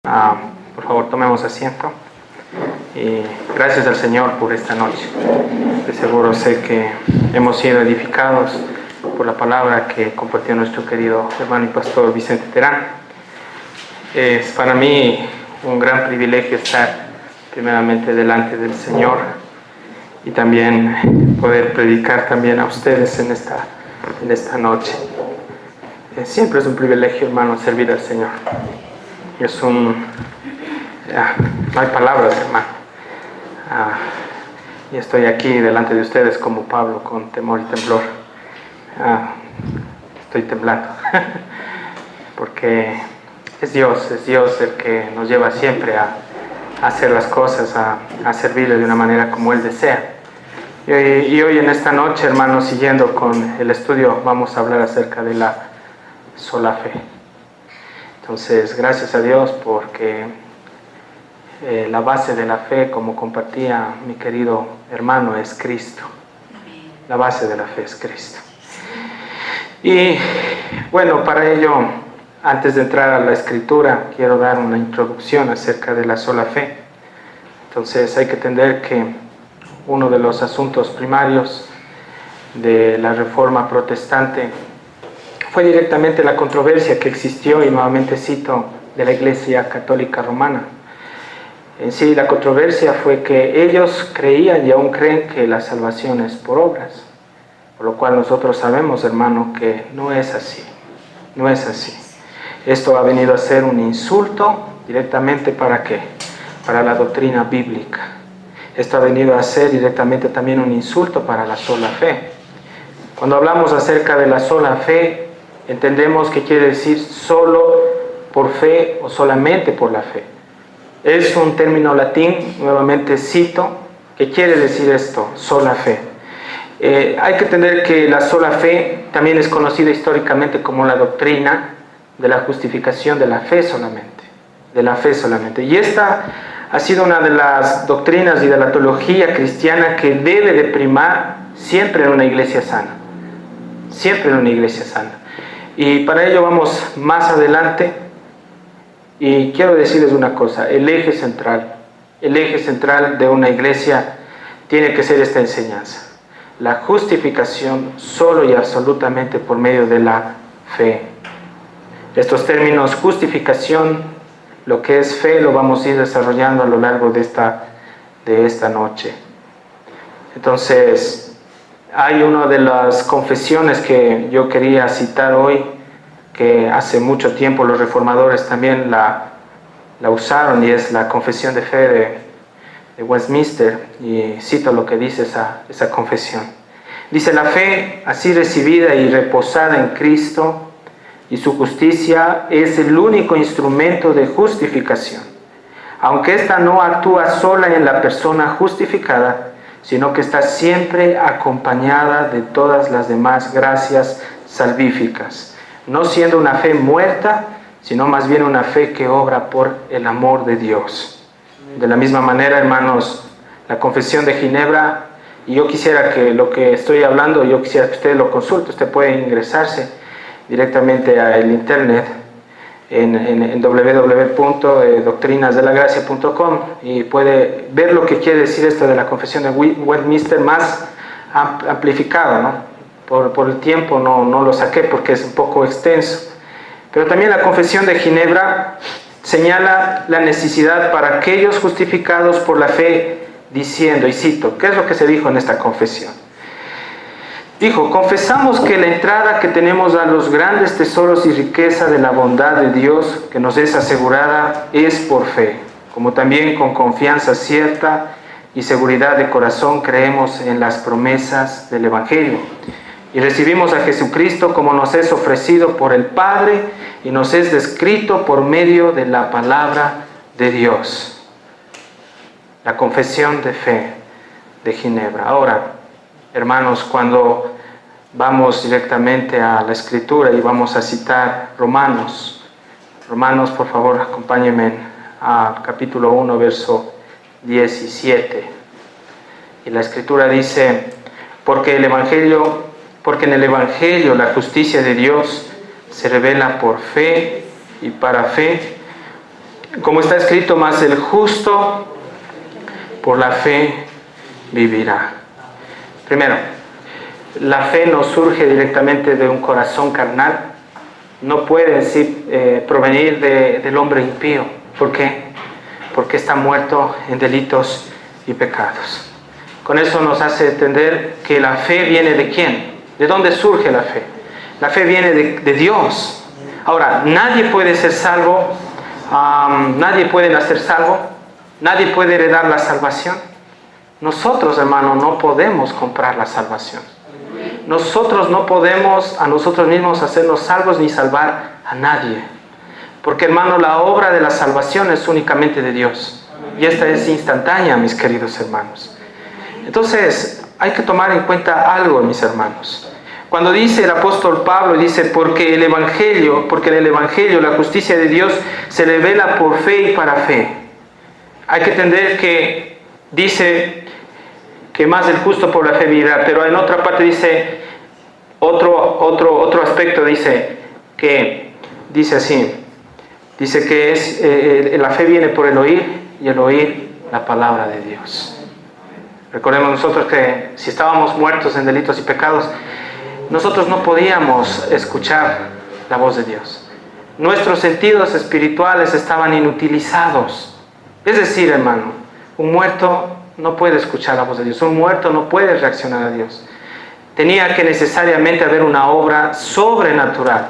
Por favor, tomemos asiento. Y gracias al Señor por esta noche. De seguro sé que hemos sido edificados por la palabra que compartió nuestro querido hermano y pastor Vicente Terán. Es para mí un gran privilegio estar primeramente delante del Señor y también poder predicar también a ustedes en esta noche. Siempre es un privilegio, hermano, servir al Señor. No hay palabras, hermano. Y estoy aquí delante de ustedes como Pablo, con temor y temblor. Estoy temblando porque es Dios el que nos lleva siempre a hacer las cosas, a servirle de una manera como Él desea. Y hoy en esta noche, hermanos, siguiendo con el estudio, vamos a hablar acerca de la sola fe. Entonces, gracias a Dios porque la base de la fe, como compartía mi querido hermano, es Cristo. La base de la fe es Cristo. Y bueno, para ello, antes de entrar a la Escritura, quiero dar una introducción acerca de la sola fe. Entonces, hay que entender que uno de los asuntos primarios de la Reforma Protestante fue directamente la controversia que existió, y nuevamente cito, de la Iglesia Católica Romana. En sí, la controversia fue que ellos creían y aún creen que la salvación es por obras, por lo cual nosotros sabemos, hermano, que no es así. No es así. Esto ha venido a ser un insulto directamente ¿para qué? Para la doctrina bíblica. Esto ha venido a ser directamente también un insulto para la sola fe. Cuando hablamos acerca de la sola fe, entendemos que quiere decir solo por fe o solamente por la fe. Es un término latín, nuevamente cito, que quiere decir esto, sola fe. Hay que entender que la sola fe también es conocida históricamente como la doctrina de la justificación de la fe solamente. De la fe solamente. Y esta ha sido una de las doctrinas y de la teología cristiana que debe de primar siempre en una iglesia sana. Siempre en una iglesia sana. Y para ello vamos más adelante, y quiero decirles una cosa: el eje central de una iglesia tiene que ser esta enseñanza: la justificación solo y absolutamente por medio de la fe. Estos términos, justificación, lo que es fe, lo vamos a ir desarrollando a lo largo de esta noche. Entonces, hay una de las confesiones que yo quería citar hoy, que hace mucho tiempo los reformadores también la usaron, y es la confesión de fe de Westminster, y cito lo que dice esa confesión. Dice: la fe así recibida y reposada en Cristo y su justicia es el único instrumento de justificación, aunque ésta no actúa sola en la persona justificada, sino que está siempre acompañada de todas las demás gracias salvíficas, no siendo una fe muerta, sino más bien una fe que obra por el amor de Dios. De la misma manera, hermanos, la Confesión de Ginebra, y yo quisiera que lo que estoy hablando, yo quisiera que usted lo consulte. Usted puede ingresarse directamente al internet en www.doctrinasdelagracia.com y puede ver lo que quiere decir esto de la Confesión de Westminster más amplificado, ¿no? Por el tiempo no lo saqué porque es un poco extenso. Pero también la Confesión de Ginebra señala la necesidad para aquellos justificados por la fe, diciendo, y cito, ¿qué es lo que se dijo en esta confesión? Dijo: confesamos que la entrada que tenemos a los grandes tesoros y riqueza de la bondad de Dios que nos es asegurada es por fe, como también con confianza cierta y seguridad de corazón creemos en las promesas del Evangelio y recibimos a Jesucristo como nos es ofrecido por el Padre y nos es descrito por medio de la palabra de Dios. La confesión de fe de Ginebra. Ahora, hermanos, cuando vamos directamente a la Escritura y vamos a citar Romanos, por favor, acompáñenme al capítulo 1, verso 17. Y la Escritura dice: porque en el Evangelio la justicia de Dios se revela por fe y para fe, Como está escrito, mas el justo por la fe vivirá. Primero, la fe no surge directamente de un corazón carnal, no puede en sí provenir del hombre impío. ¿Por qué? Porque está muerto en delitos y pecados. Con eso nos hace entender que la fe viene de ¿quién? ¿De dónde surge la fe? La fe viene de Dios. Ahora, nadie puede ser salvo, nadie puede nacer salvo, nadie puede heredar la salvación. Nosotros, hermano, no podemos comprar la salvación. Nosotros no podemos a nosotros mismos hacernos salvos ni salvar a nadie. Porque, hermano, la obra de la salvación es únicamente de Dios. Y esta es instantánea, mis queridos hermanos. Entonces, hay que tomar en cuenta algo, mis hermanos. Cuando dice el apóstol Pablo, dice, porque en el Evangelio la justicia de Dios se revela por fe y para fe. Hay que entender que dice que más el justo por la fe vivirá, pero en otra parte dice, otro aspecto dice así, dice que la fe viene por el oír y el oír la palabra de Dios. Recordemos nosotros que si estábamos muertos en delitos y pecados, nosotros no podíamos escuchar la voz de Dios. Nuestros sentidos espirituales estaban inutilizados. Es decir, hermano, un muerto no puede escuchar la voz de Dios. Un muerto no puede reaccionar a Dios. Tenía que necesariamente haber una obra sobrenatural.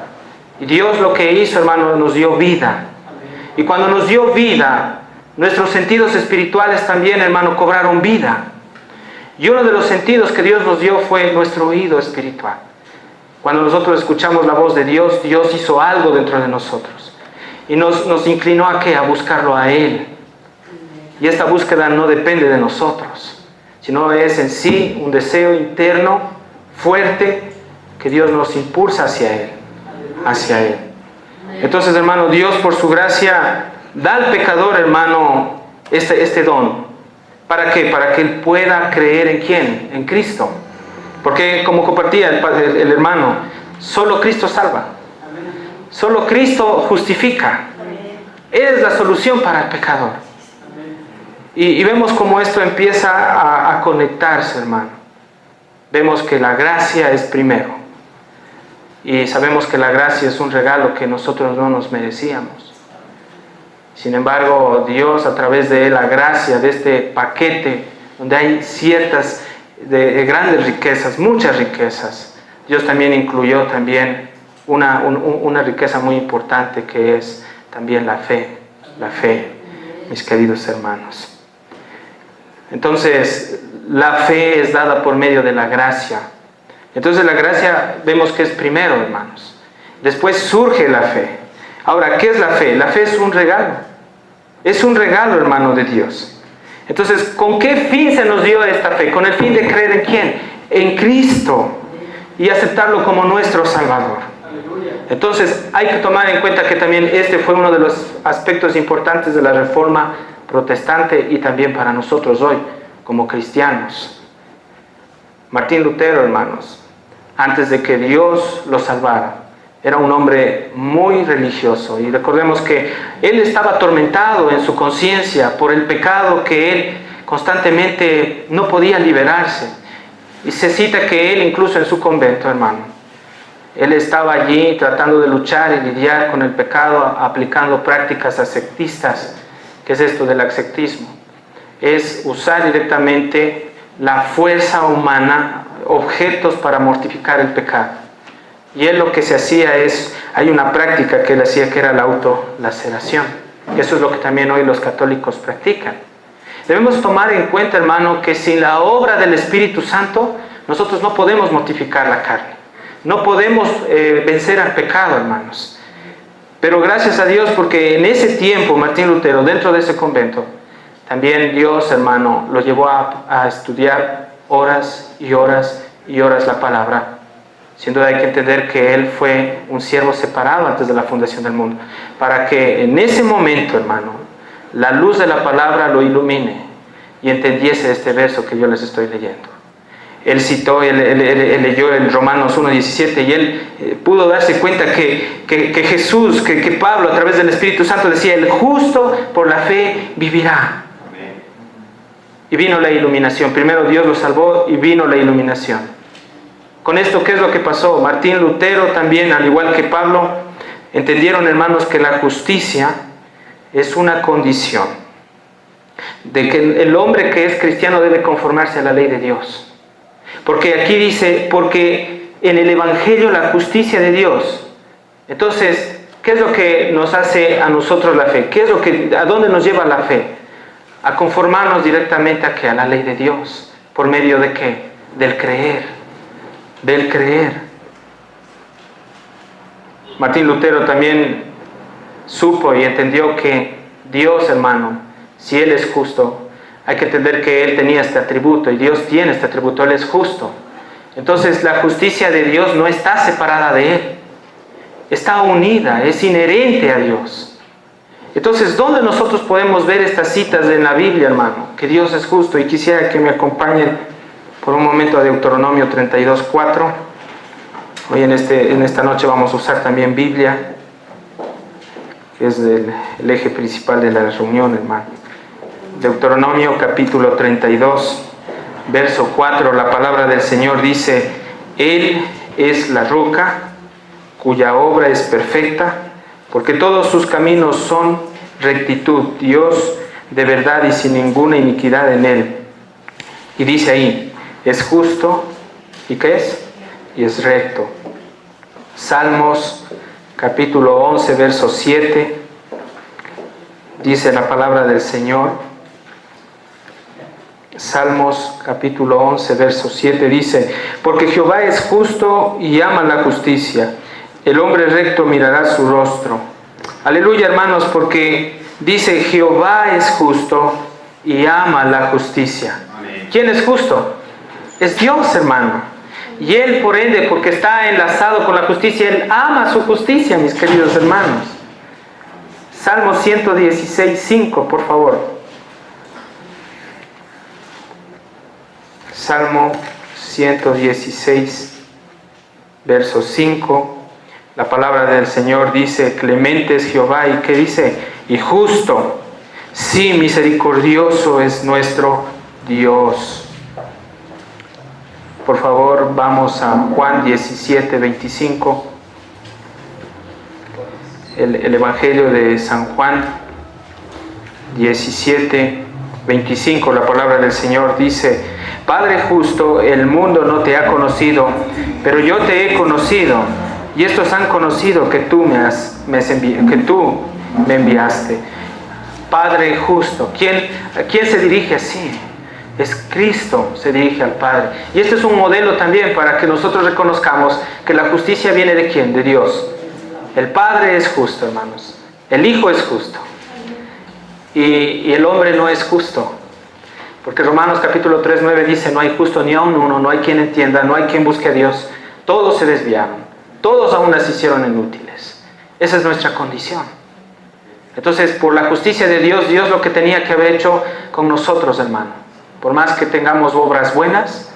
Y Dios lo que hizo, hermano, nos dio vida. Y cuando nos dio vida, nuestros sentidos espirituales también, hermano, cobraron vida. Y uno de los sentidos que Dios nos dio fue nuestro oído espiritual. Cuando nosotros escuchamos la voz de Dios, Dios hizo algo dentro de nosotros. Y nos inclinó a ¿qué? A buscarlo a Él. Y esta búsqueda no depende de nosotros, sino es en sí un deseo interno, fuerte, que Dios nos impulsa hacia Él. Hacia Él. Entonces, hermano, Dios por su gracia da al pecador, hermano, este don. ¿Para qué? Para que él pueda creer en ¿quién? En Cristo. Porque como compartía el hermano, solo Cristo salva. Solo Cristo justifica. Él es la solución para el pecador. Y vemos cómo esto empieza a conectarse, hermano. Vemos que la gracia es primero. Y sabemos que la gracia es un regalo que nosotros no nos merecíamos. Sin embargo, Dios, a través de la gracia, de este paquete, donde hay ciertas de grandes riquezas, muchas riquezas, Dios también incluyó también una riqueza muy importante, que es también la fe, mis queridos hermanos. Entonces, la fe es dada por medio de la gracia. Entonces, la gracia vemos que es primero, hermanos. Después surge la fe. Ahora, ¿qué es la fe? La fe es un regalo. Es un regalo, hermano, de Dios. Entonces, ¿con qué fin se nos dio esta fe? Con el fin de creer en ¿quién? En Cristo. Y aceptarlo como nuestro Salvador. Entonces, hay que tomar en cuenta que también este fue uno de los aspectos importantes de la Reforma protestante y también para nosotros hoy, como cristianos. Martín Lutero, hermanos, antes de que Dios lo salvara, era un hombre muy religioso. Y recordemos que él estaba atormentado en su conciencia por el pecado que él constantemente no podía liberarse. Y se cita que él, incluso en su convento, hermano, él estaba allí tratando de luchar y lidiar con el pecado, aplicando prácticas ascetistas. ¿Qué es esto del ascetismo? Es usar directamente la fuerza humana, objetos para mortificar el pecado. Y él lo que se hacía hay una práctica que él hacía, que era la autolaceración. Y eso es lo que también hoy los católicos practican. Debemos tomar en cuenta, hermano, que sin la obra del Espíritu Santo, nosotros no podemos mortificar la carne. No podemos vencer al pecado, hermanos. Pero gracias a Dios, porque en ese tiempo, Martín Lutero, dentro de ese convento, también Dios, hermano, lo llevó a estudiar horas y horas y horas la palabra. Sin duda hay que entender que él fue un siervo separado antes de la fundación del mundo, para que en ese momento, hermano, la luz de la palabra lo ilumine y entendiese este verso que yo les estoy leyendo. Él citó, él leyó el Romanos 1:17 y él pudo darse cuenta que Jesús, que Pablo a través del Espíritu Santo decía, el justo por la fe vivirá. Y vino la iluminación. Primero Dios lo salvó y vino la iluminación. Con esto, ¿qué es lo que pasó? Martín Lutero también, al igual que Pablo, entendieron, hermanos, que la justicia es una condición. De que el hombre que es cristiano debe conformarse a la ley de Dios. Porque aquí dice, porque en el Evangelio la justicia de Dios. Entonces, ¿qué es lo que nos hace a nosotros la fe? ¿A dónde nos lleva la fe? A conformarnos directamente a la ley de Dios. ¿Por medio de qué? Del creer. Del creer. Martín Lutero también supo y entendió que Dios, hermano, si Él es justo, hay que entender que Él tenía este atributo y Dios tiene este atributo, Él es justo. Entonces la justicia de Dios no está separada de Él. Está unida, es inherente a Dios. Entonces, ¿dónde nosotros podemos ver estas citas en la Biblia, hermano? Que Dios es justo. Y quisiera que me acompañen por un momento a Deuteronomio 32:4. Hoy en esta noche vamos a usar también Biblia, que es el eje principal de la reunión, hermano. Deuteronomio capítulo 32, verso 4, la palabra del Señor dice, Él es la roca cuya obra es perfecta, porque todos sus caminos son rectitud, Dios de verdad y sin ninguna iniquidad en Él. Y dice ahí, es justo, ¿y qué es? Y es recto. Salmos capítulo 11, verso 7, dice la palabra del Señor. Salmos capítulo 11, verso 7 dice, porque Jehová es justo y ama la justicia. El hombre recto mirará su rostro. Aleluya, hermanos, porque dice Jehová es justo y ama la justicia. Amén. ¿Quién es justo? Es Dios, hermano. Y Él, por ende, porque está enlazado con la justicia, Él ama su justicia, mis queridos hermanos. Salmo 116:5, por favor. Salmo 116, verso 5. La palabra del Señor dice, clemente es Jehová, ¿y qué dice? Y justo, sí, misericordioso es nuestro Dios. Por favor, vamos a Juan 17:25. El Evangelio de San Juan 17:25, la palabra del Señor dice, Padre justo, el mundo no te ha conocido, pero yo te he conocido. Y estos han conocido que tú me enviaste. Padre justo. ¿Quién se dirige así? Es Cristo, se dirige al Padre. Y este es un modelo también para que nosotros reconozcamos que la justicia viene ¿de quién? De Dios. El Padre es justo, hermanos. El Hijo es justo. Y el hombre no es justo. Porque Romanos capítulo 3:9 dice, no hay justo ni aun uno, no hay quien entienda, no hay quien busque a Dios. Todos se desviaron. Todos aún las hicieron inútiles. Esa es nuestra condición. Entonces, por la justicia de Dios, Dios lo que tenía que haber hecho con nosotros, hermano, por más que tengamos obras buenas,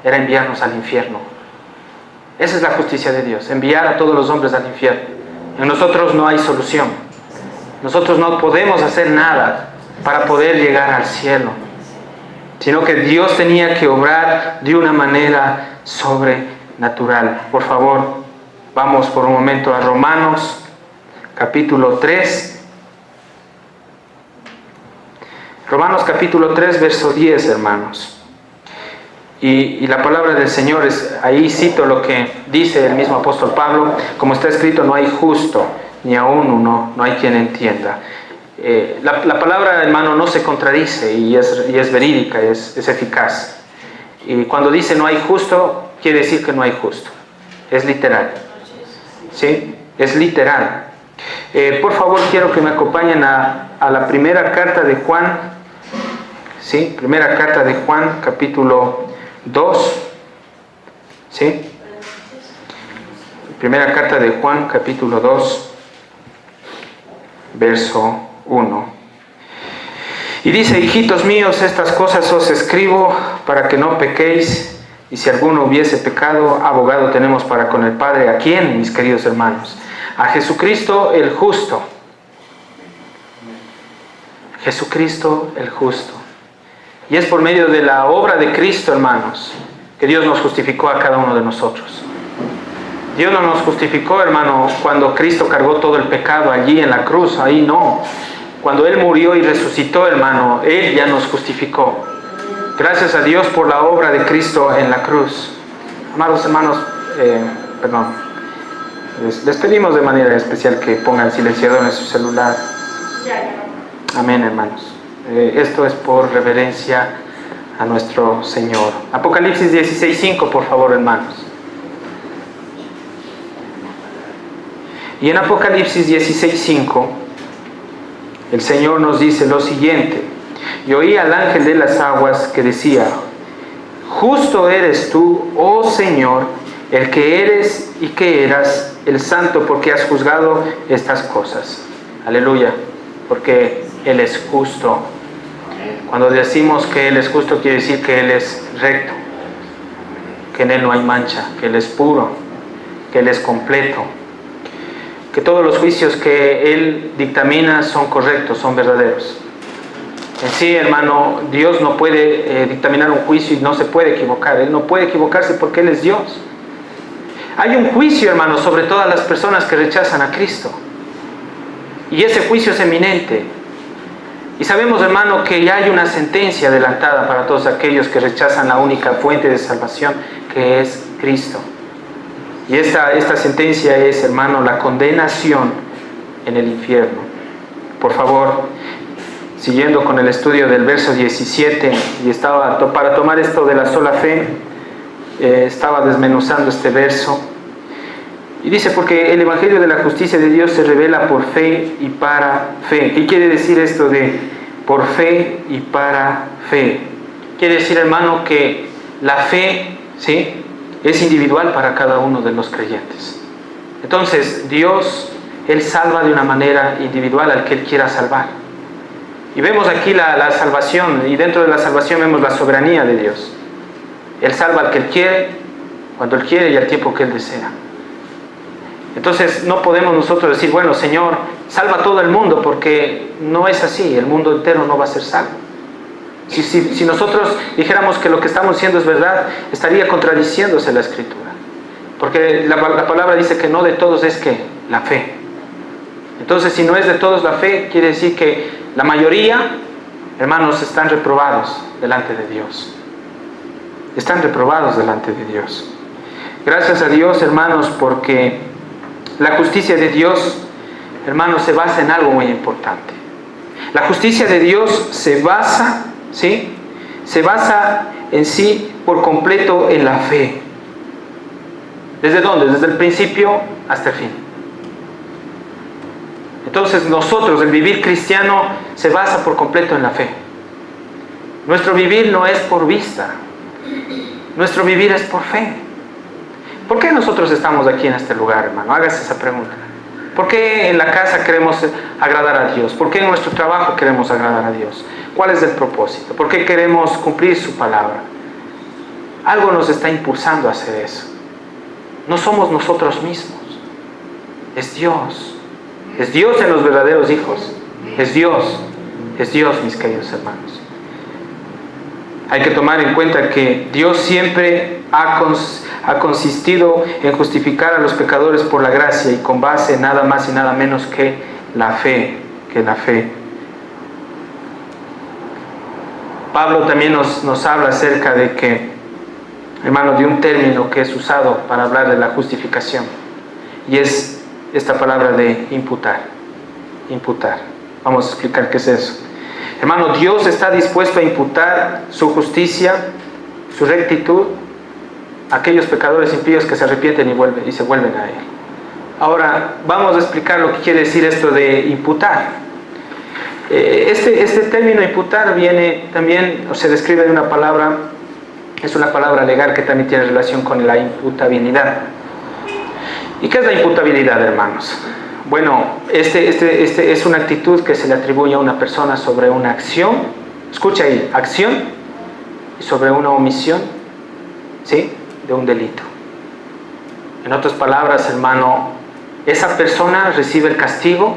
era enviarnos al infierno. Esa es la justicia de Dios, enviar a todos los hombres al infierno. En nosotros no hay solución. Nosotros no podemos hacer nada para poder llegar al cielo, sino que Dios tenía que obrar de una manera sobrenatural. Por favor, vamos por un momento a Romanos capítulo 3. Romanos capítulo 3, verso 10, hermanos. Y la palabra del Señor es, ahí cito lo que dice el mismo apóstol Pablo, como está escrito, no hay justo, ni aún uno, no hay quien entienda. La palabra, hermano, no se contradice y es verídica, es eficaz. Y cuando dice no hay justo, quiere decir que no hay justo. Es literal. ¿Sí? Es literal. Por favor, quiero que me acompañen a la primera carta de Juan. ¿Sí? Primera carta de Juan, capítulo 2. ¿Sí? Primera carta de Juan, capítulo 2, verso 1. Y dice, hijitos míos, estas cosas os escribo para que no pequéis. Y si alguno hubiese pecado, abogado tenemos para con el Padre. ¿A quién, mis queridos hermanos? A Jesucristo el justo. Jesucristo el justo. Y es por medio de la obra de Cristo, hermanos, que Dios nos justificó a cada uno de nosotros. Dios no nos justificó, hermano, cuando Cristo cargó todo el pecado allí en la cruz. Ahí no. Cuando Él murió y resucitó, hermano, Él ya nos justificó. Gracias a Dios por la obra de Cristo en la cruz. Amados hermanos, les pedimos de manera especial que pongan silenciador en su celular. Amén, hermanos. Esto es por reverencia a nuestro Señor. Apocalipsis 16:5, por favor, hermanos. Y en Apocalipsis 16:5, el Señor nos dice lo siguiente: y oí al ángel de las aguas que decía: justo eres tú, oh Señor, el que eres y que eras, el santo, porque has juzgado estas cosas. Aleluya, porque Él es justo. Cuando decimos que Él es justo, quiere decir que Él es recto, que en Él no hay mancha, que Él es puro, que Él es completo, que todos los juicios que Él dictamina son correctos, son verdaderos. En sí, hermano, Dios no puede dictaminar un juicio y no se puede equivocar. Él no puede equivocarse porque Él es Dios. Hay un juicio, hermano, sobre todas las personas que rechazan a Cristo. Y ese juicio es eminente. Y sabemos, hermano, que ya hay una sentencia adelantada para todos aquellos que rechazan la única fuente de salvación, que es Cristo. Y esta sentencia es, hermano, la condenación en el infierno. Por favor, siguiendo con el estudio del verso 17, y para tomar esto de la sola fe, estaba desmenuzando este verso. Y dice: porque el Evangelio de la justicia de Dios se revela por fe y para fe. ¿Qué quiere decir esto de por fe y para fe? Quiere decir, hermano, que la fe, ¿sí?, es individual para cada uno de los creyentes. Entonces, Dios, Él salva de una manera individual al que Él quiera salvar. Y vemos aquí la salvación, y dentro de la salvación vemos la soberanía de Dios. Él salva al que Él quiere, cuando Él quiere y al tiempo que Él desea. Entonces no podemos nosotros decir: bueno, Señor, salva a todo el mundo, porque no es así. El mundo entero no va a ser salvo. Si nosotros dijéramos que lo que estamos diciendo es verdad, estaría contradiciéndose la Escritura. Porque la palabra dice que no de todos es que la fe. Entonces, si no es de todos la fe, quiere decir que la mayoría, hermanos, están reprobados delante de Dios. Están reprobados delante de Dios. Gracias a Dios, hermanos, porque la justicia de Dios, hermanos, se basa en algo muy importante. La justicia de Dios se basa, ¿sí?, se basa en sí por completo en la fe. ¿Desde dónde? Desde el principio hasta el fin. Entonces nosotros, el vivir cristiano se basa por completo en la fe. Nuestro vivir no es por vista, nuestro vivir es por fe. ¿Por qué nosotros estamos aquí en este lugar, hermano? Hágase esa pregunta. ¿Por qué en la casa queremos agradar a Dios? ¿Por qué en nuestro trabajo queremos agradar a Dios? ¿Cuál es el propósito? ¿Por qué queremos cumplir su palabra? Algo nos está impulsando a hacer eso. No somos nosotros mismos. Es Dios. Es Dios en los verdaderos hijos. Es Dios. Es Dios, mis queridos hermanos. Hay que tomar en cuenta que Dios siempre ha consistido en justificar a los pecadores por la gracia y con base en nada más y nada menos que la fe. Pablo también nos habla acerca de que, hermano, de un término que es usado para hablar de la justificación, y es esta palabra de imputar. Vamos a explicar qué es eso. Hermano, Dios está dispuesto a imputar su justicia, su rectitud, a aquellos pecadores impíos que se arrepienten y se vuelven a Él. Ahora, vamos a explicar lo que quiere decir esto de imputar. Este término imputar viene también, o se describe de una palabra, es una palabra legal que también tiene relación con la imputabilidad. ¿Y qué es la imputabilidad, hermanos? Bueno, este es una actitud que se le atribuye a una persona sobre una acción, escucha ahí, acción, y sobre una omisión, ¿sí?, de un delito. En otras palabras, hermano, esa persona recibe el castigo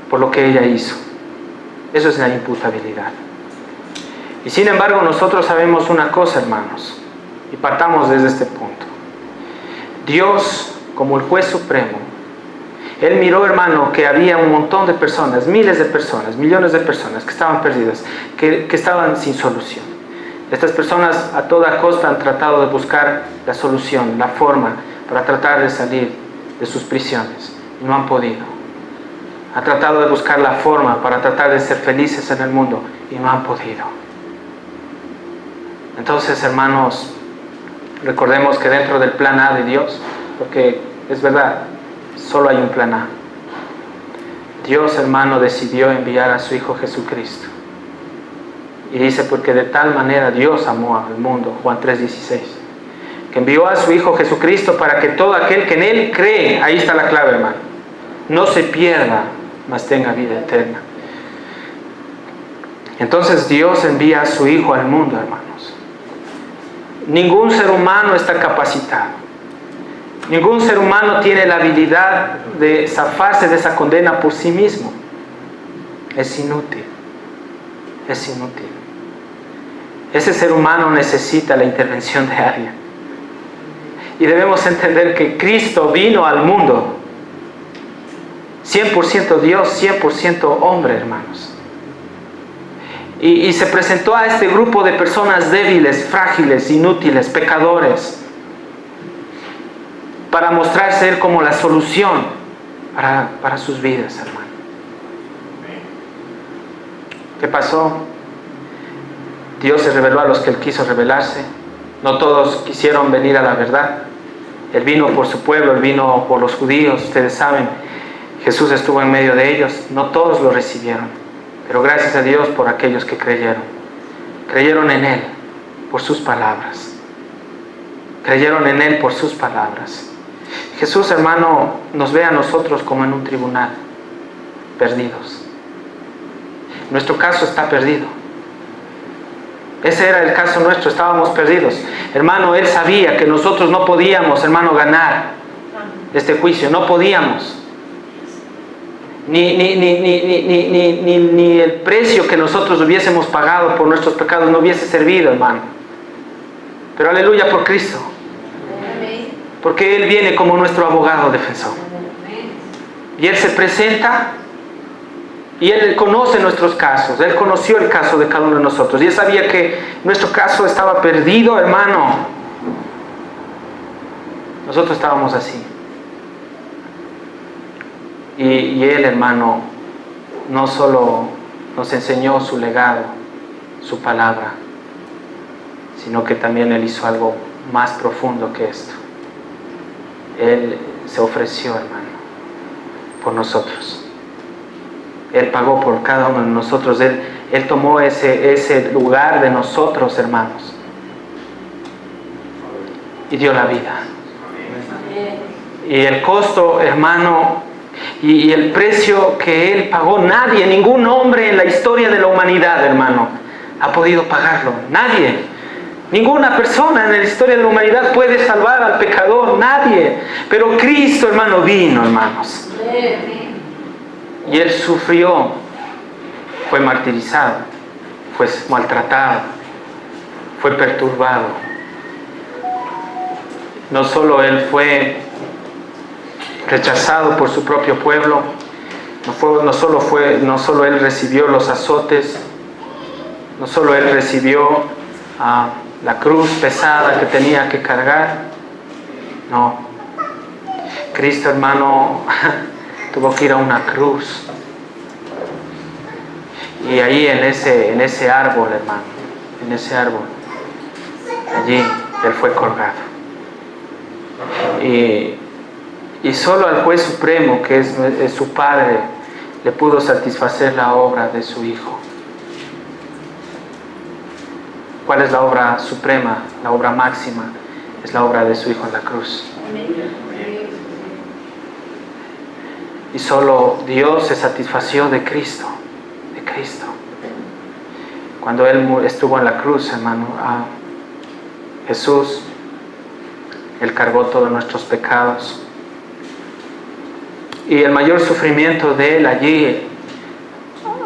por lo que ella hizo. Eso es la imputabilidad. Y sin embargo, nosotros sabemos una cosa, hermanos, y partamos desde este punto. Dios, como el juez supremo, Él miró, hermano, que había un montón de personas, miles de personas, millones de personas que estaban perdidas, que estaban sin solución. Estas personas a toda costa han tratado de buscar la solución, la forma para tratar de salir de sus prisiones. Y no han podido. Han tratado de buscar la forma para tratar de ser felices en el mundo y no han podido. Entonces, hermanos, recordemos que dentro del plan A de Dios, porque es verdad, solo hay un plan A. Dios, hermano, decidió enviar a su Hijo Jesucristo. Y dice, porque de tal manera Dios amó al mundo, Juan 3:16, que envió a su Hijo Jesucristo para que todo aquel que en Él cree, ahí está la clave, hermano, no se pierda, mas tenga vida eterna. Entonces Dios envía a su Hijo al mundo, hermanos. Ningún ser humano está capacitado. Ningún ser humano tiene la habilidad de zafarse de esa condena por sí mismo. Es inútil. Es inútil. Ese ser humano necesita la intervención de alguien. Y debemos entender que Cristo vino al mundo 100% Dios, 100% hombre, hermanos. Y se presentó a este grupo de personas débiles, frágiles, inútiles, pecadores, para mostrarse Él como la solución para sus vidas, hermano. ¿Qué pasó? Dios se reveló a los que Él quiso revelarse. No todos quisieron venir a la verdad. Él vino por su pueblo, Él vino por los judíos, ustedes saben. Jesús estuvo en medio de ellos. No todos lo recibieron, pero gracias a Dios por aquellos que creyeron. Creyeron en Él por sus palabras. Creyeron en Él por sus palabras. Jesús, hermano, nos ve a nosotros como en un tribunal, perdidos. Nuestro caso está perdido. Ese era el caso nuestro, estábamos perdidos. Hermano, Él sabía que nosotros no podíamos, hermano, ganar este juicio, no podíamos. Ni el precio que nosotros hubiésemos pagado por nuestros pecados no hubiese servido, hermano. Pero aleluya por Cristo. Porque Él viene como nuestro abogado defensor. Y Él se presenta y Él conoce nuestros casos. Él conoció el caso de cada uno de nosotros. Y Él sabía que nuestro caso estaba perdido, hermano. Nosotros estábamos así. Y Él, hermano, no solo nos enseñó su legado, su palabra, sino que también Él hizo algo más profundo que esto. Él se ofreció, hermano, por nosotros. Él pagó por cada uno de nosotros. Él tomó ese lugar de nosotros, hermanos, y dio la vida. Y el costo, hermano, y el precio que Él pagó, nadie, ningún hombre en la historia de la humanidad, hermano, ha podido pagarlo. Nadie. Ninguna persona en la historia de la humanidad puede salvar al pecador, nadie. Pero Cristo, hermano, vino, hermanos. Y Él sufrió, fue martirizado, fue maltratado, fue perturbado. No solo Él fue rechazado por su propio pueblo, no solo Él recibió los azotes, no solo Él recibió la cruz pesada que tenía que cargar. No, Cristo, hermano, tuvo que ir a una cruz. Y ahí en ese árbol, hermano, en ese árbol, allí Él fue colgado. Y solo al juez supremo, que es su Padre, le pudo satisfacer la obra de su Hijo. ¿Cuál es la obra suprema? La obra máxima es la obra de su Hijo en la cruz. Y solo Dios se satisfació de Cristo. De Cristo. Cuando Él estuvo en la cruz, hermano, Jesús Él cargó todos nuestros pecados. Y el mayor sufrimiento de Él allí,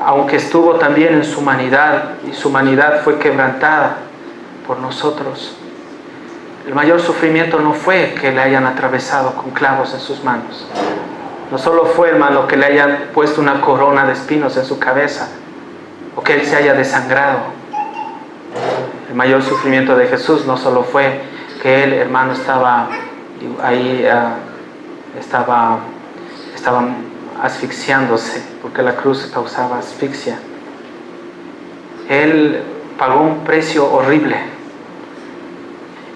aunque estuvo también en su humanidad, y su humanidad fue quebrantada por nosotros, el mayor sufrimiento no fue que le hayan atravesado con clavos en sus manos. No solo fue, hermano, que le hayan puesto una corona de espinos en su cabeza, o que Él se haya desangrado. El mayor sufrimiento de Jesús no solo fue que Él, hermano, estaba ahí, estaba asfixiándose, porque la cruz causaba asfixia. Él pagó un precio horrible.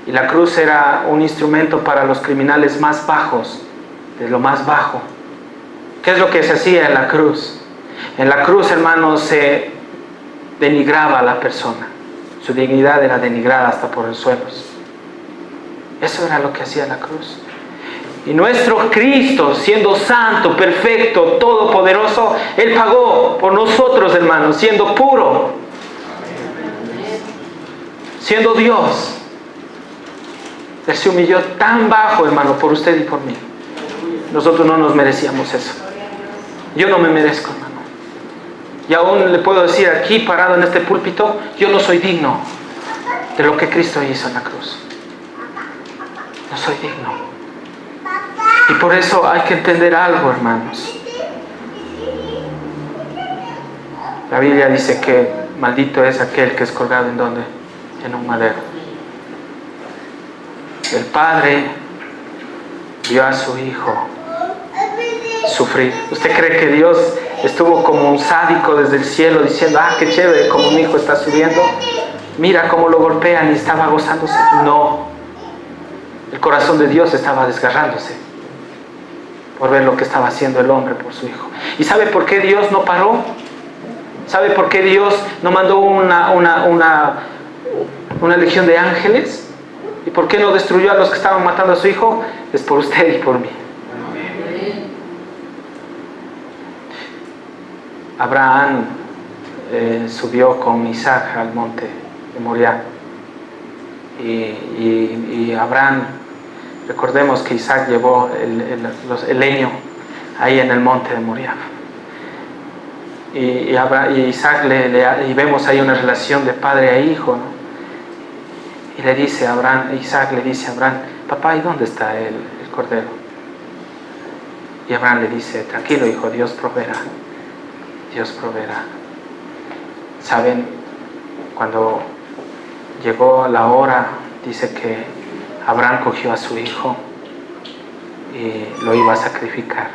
Y la cruz era un instrumento para los criminales más bajos, de lo más bajo. ¿Qué es lo que se hacía en la cruz? En la cruz, hermanos, se denigraba a la persona. Su dignidad era denigrada hasta por los suelos. Eso era lo que hacía la cruz. Y nuestro Cristo, siendo santo, perfecto, todopoderoso, Él pagó por nosotros, hermanos, siendo puro, siendo Dios. Él se humilló tan bajo, hermano, por usted y por mí. Nosotros no nos merecíamos eso. Yo no me merezco, hermano. Y aún le puedo decir aquí, parado en este púlpito, yo no soy digno de lo que Cristo hizo en la cruz. No soy digno. Y por eso hay que entender algo, hermanos. La Biblia dice que maldito es aquel que es colgado ¿en dónde? En un madero. El Padre vio a su Hijo sufrir. ¿Usted cree que Dios estuvo como un sádico desde el cielo diciendo, qué chévere, como mi hijo está subiendo? Mira cómo lo golpean y estaba gozándose. No. El corazón de Dios estaba desgarrándose por ver lo que estaba haciendo el hombre por su Hijo. ¿Y sabe por qué Dios no paró? ¿Sabe por qué Dios no mandó una legión de ángeles? ¿Y por qué no destruyó a los que estaban matando a su Hijo? Es por usted y por mí. Abraham subió con Isaac al monte de Moriah. Y Abraham, recordemos que Isaac llevó el leño ahí en el monte de Moriah. Y Isaac y vemos ahí una relación de padre a hijo, ¿no? Y Isaac le dice a Abraham, papá, ¿y dónde está el cordero? Y Abraham le dice, tranquilo hijo, Dios proveerá. Dios proveerá. ¿Saben? Cuando llegó la hora, dice que Abraham cogió a su hijo y lo iba a sacrificar.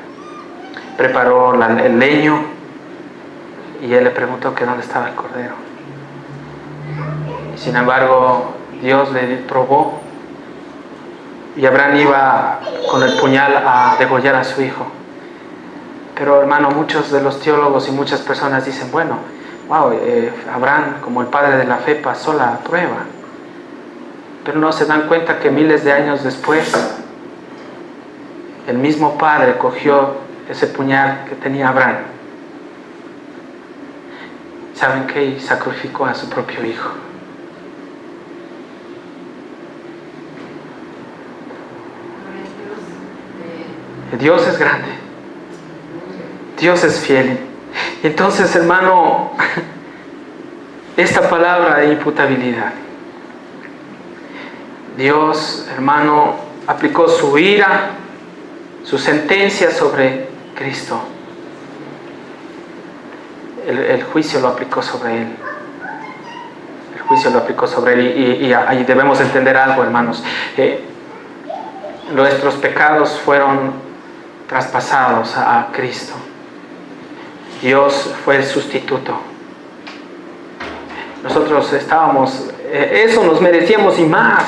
Preparó el leño y él le preguntó que dónde estaba el cordero. Y sin embargo, Dios le probó y Abraham iba con el puñal a degollar a su hijo. Pero hermano, muchos de los teólogos y muchas personas dicen, bueno, Abraham como el padre de la fe pasó la prueba. Pero no se dan cuenta que miles de años después el mismo padre cogió ese puñal que tenía Abraham. ¿Saben qué? Y sacrificó a su propio hijo. Dios es grande. Dios es fiel. Entonces, hermano, esta palabra de imputabilidad. Dios, hermano, aplicó su ira, su sentencia sobre Cristo. El juicio lo aplicó sobre Él. El juicio lo aplicó sobre Él. Y ahí debemos entender algo, hermanos. Nuestros pecados fueron traspasados a Cristo. Dios fue el sustituto. Nosotros eso nos merecíamos y más.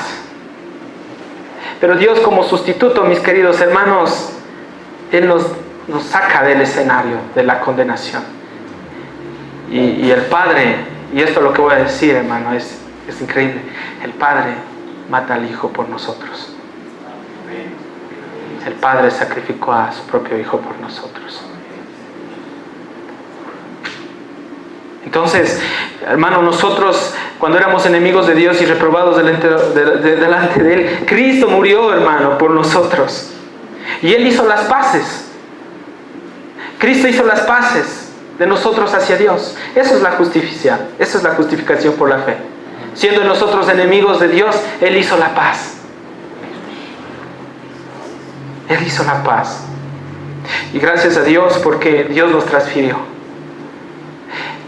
Pero Dios como sustituto, mis queridos hermanos, Él nos saca del escenario de la condenación. Y el Padre, y esto es lo que voy a decir, hermano, es increíble. El Padre mata al Hijo por nosotros. El Padre sacrificó a su propio Hijo por nosotros. Entonces, hermano, nosotros cuando éramos enemigos de Dios y reprobados delante de Él, Cristo murió, hermano, por nosotros. Y Él hizo las paces. Cristo hizo las paces de nosotros hacia Dios. Eso es la justicia. Esa es la justificación por la fe. Siendo nosotros enemigos de Dios, Él hizo la paz. Él hizo la paz. Y gracias a Dios porque Dios nos transfirió.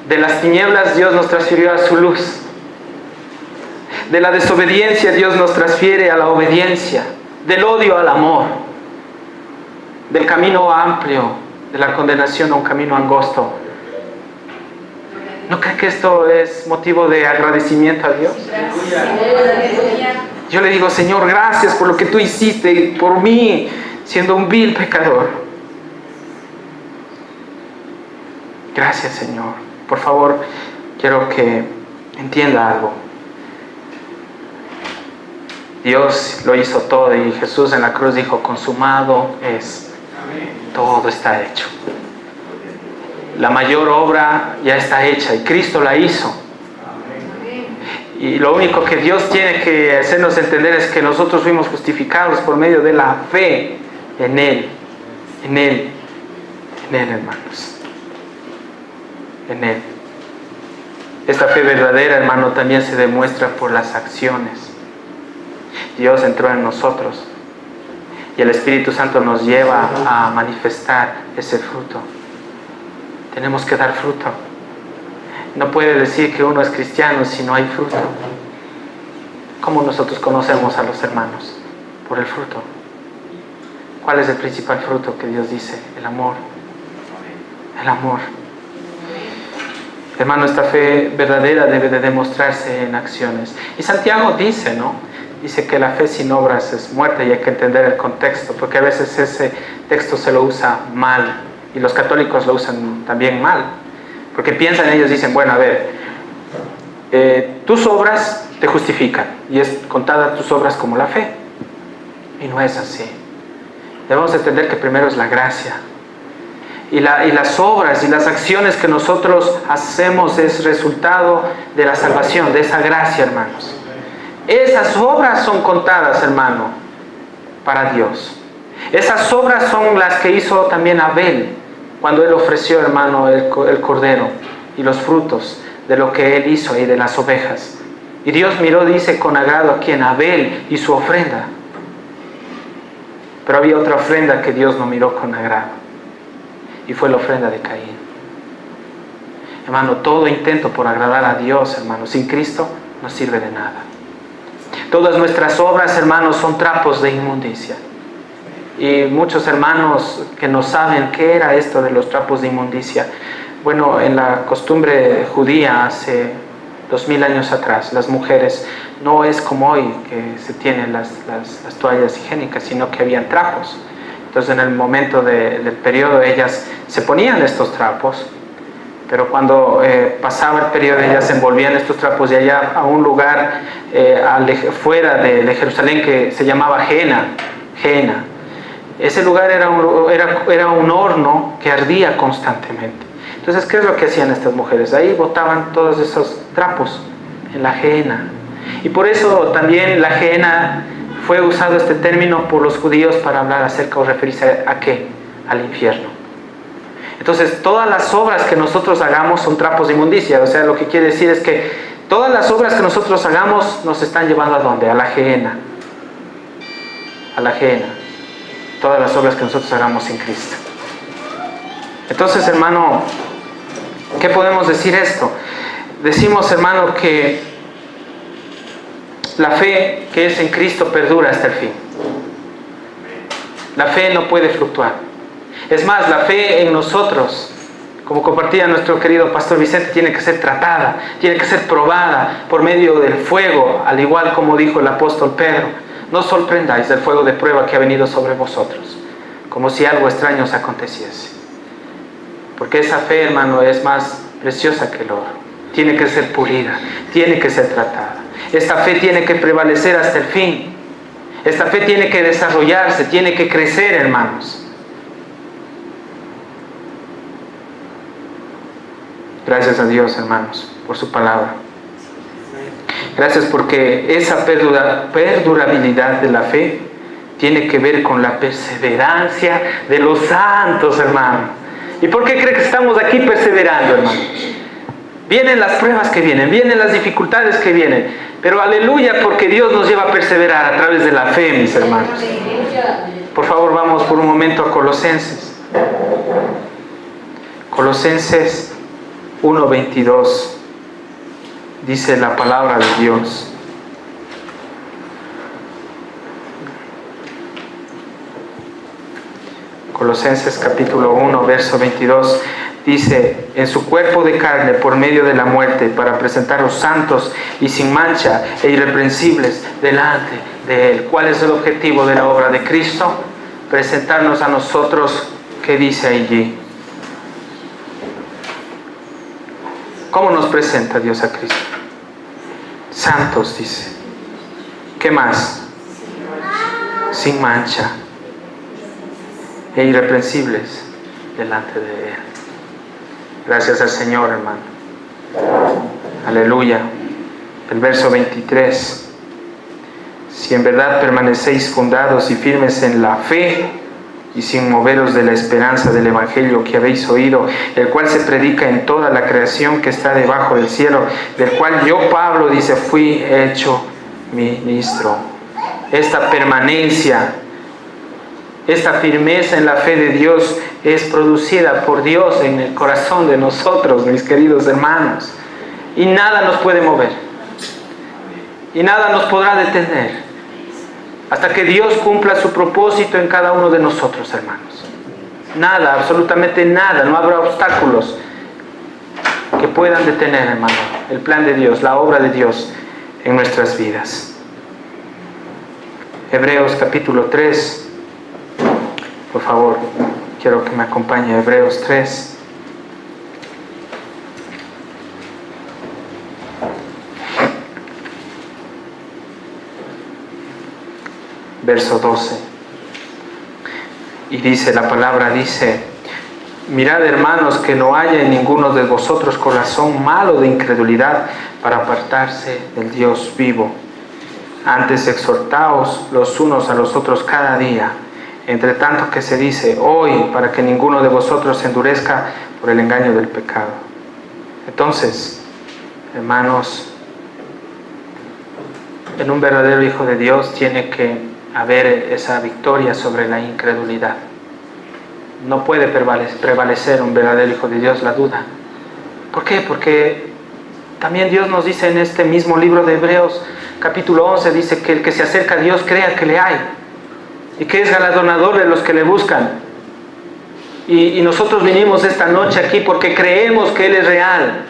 De las tinieblas Dios nos transfirió a su luz. De la desobediencia Dios nos transfiere a la obediencia. Del odio al amor. Del camino amplio, de la condenación a un camino angosto. ¿No cree que esto es motivo de agradecimiento a Dios? Yo le digo, Señor, gracias por lo que tú hiciste por mí, siendo un vil pecador. Gracias, Señor. Por favor, quiero que entienda algo. Dios lo hizo todo y Jesús en la cruz dijo, consumado es. Todo está hecho. La mayor obra ya está hecha y Cristo la hizo. Y lo único que Dios tiene que hacernos entender es que nosotros fuimos justificados por medio de la fe en Él. En Él. En Él, hermanos. En Él. Esta fe verdadera, hermano, también se demuestra por las acciones. Dios entró en nosotros. Y el Espíritu Santo nos lleva a manifestar ese fruto. Tenemos que dar fruto. No puede decir que uno es cristiano si no hay fruto. ¿Cómo nosotros conocemos a los hermanos? Por el fruto. ¿Cuál es el principal fruto que Dios dice? El amor. El amor. Hermano, esta fe verdadera debe de demostrarse en acciones. Y Santiago dice, ¿no? Dice que la fe sin obras es muerta y hay que entender el contexto, porque a veces ese texto se lo usa mal y los católicos lo usan también mal, porque piensan ellos, dicen, bueno, a ver, tus obras te justifican y es contada tus obras como la fe, y no es así. Debemos entender que primero es la gracia y las obras y las acciones que nosotros hacemos es resultado de la salvación, de esa gracia, hermanos. Esas obras son contadas, hermano, para Dios. Esas obras son las que hizo también Abel, cuando él ofreció, hermano, el cordero y los frutos de lo que él hizo y de las ovejas. Y Dios miró, dice, con agrado a quien, Abel y su ofrenda. Pero había otra ofrenda que Dios no miró con agrado, y fue la ofrenda de Caín. Hermano, todo intento por agradar a Dios, hermano, sin Cristo no sirve de nada. Todas nuestras obras, hermanos, son trapos de inmundicia. Y muchos hermanos que no saben qué era esto de los trapos de inmundicia. Bueno, en la costumbre judía hace 2000 años atrás, las mujeres, no es como hoy que se tienen las toallas higiénicas, sino que habían trapos. Entonces en el momento del periodo ellas se ponían estos trapos, pero cuando pasaba el periodo ellas se envolvían estos trapos y allá a un lugar fuera de Jerusalén que se llamaba Jena. Ese lugar era un horno que ardía constantemente. Entonces, ¿qué es lo que hacían estas mujeres? Ahí botaban todos esos trapos en la Jena. Y por eso también la Jena fue usado este término por los judíos para hablar acerca o referirse a ¿qué? Al infierno. Entonces, todas las obras que nosotros hagamos son trapos de inmundicia. O sea, lo que quiere decir es que todas las obras que nosotros hagamos nos están llevando ¿a dónde? A la Gehenna. A la Gehenna. Todas las obras que nosotros hagamos en Cristo. Entonces, hermano, ¿qué podemos decir esto? Decimos, hermano, que la fe que es en Cristo perdura hasta el fin. La fe no puede fluctuar. Es más, la fe en nosotros, como compartía nuestro querido pastor Vicente, tiene que ser tratada, tiene que ser probada por medio del fuego, al igual como dijo el apóstol Pedro. No os sorprendáis del fuego de prueba que ha venido sobre vosotros, como si algo extraño os aconteciese. Porque esa fe, hermano, es más preciosa que el oro. Tiene que ser pulida, tiene que ser tratada. Esta fe tiene que prevalecer hasta el fin. Esta fe tiene que desarrollarse, tiene que crecer, hermanos. Gracias a Dios, hermanos, por su palabra. Gracias porque esa perdurabilidad de la fe tiene que ver con la perseverancia de los santos, hermano. ¿Y por qué cree que estamos aquí perseverando, hermano? Vienen las pruebas que vienen las dificultades que vienen, pero aleluya, porque Dios nos lleva a perseverar a través de la fe, mis hermanos. Por favor, vamos por un momento a Colosenses. Colosenses 1:22. Dice la palabra de Dios. Colosenses capítulo 1, verso 22. Dice, en su cuerpo de carne por medio de la muerte, para presentarlos santos y sin mancha e irreprensibles delante de Él. ¿Cuál es el objetivo de la obra de Cristo? Presentarnos a nosotros, ¿qué dice allí? ¿Cómo nos presenta Dios a Cristo? Santos, dice. ¿Qué más? Sin mancha e irreprensibles delante de Él. Gracias al Señor, hermano. Aleluya. El verso 23. Si en verdad permanecéis fundados y firmes en la fe y sin moveros de la esperanza del Evangelio que habéis oído, el cual se predica en toda la creación que está debajo del cielo, del cual yo, Pablo, dice, fui hecho ministro. Esta permanencia, esta firmeza en la fe de Dios es producida por Dios en el corazón de nosotros, mis queridos hermanos. Y nada nos puede mover. Y nada nos podrá detener. Hasta que Dios cumpla su propósito en cada uno de nosotros, hermanos. Nada, absolutamente nada. No habrá obstáculos que puedan detener, hermano, el plan de Dios, la obra de Dios en nuestras vidas. Hebreos capítulo 3. Por favor, quiero que me acompañe a Hebreos 3. Verso 12. Y dice, la palabra dice, mirad, hermanos, que no haya en ninguno de vosotros corazón malo de incredulidad para apartarse del Dios vivo. Antes exhortaos los unos a los otros cada día, entre tanto que se dice hoy, para que ninguno de vosotros se endurezca por el engaño del pecado. Entonces, hermanos, en un verdadero hijo de Dios tiene que haber esa victoria sobre la incredulidad. No puede prevalecer un verdadero hijo de Dios la duda. ¿Por qué? Porque también Dios nos dice en este mismo libro de Hebreos, capítulo 11, dice que el que se acerca a Dios crea que le hay y que es galardonador de los que le buscan. Y nosotros vinimos esta noche aquí porque creemos que Él es real.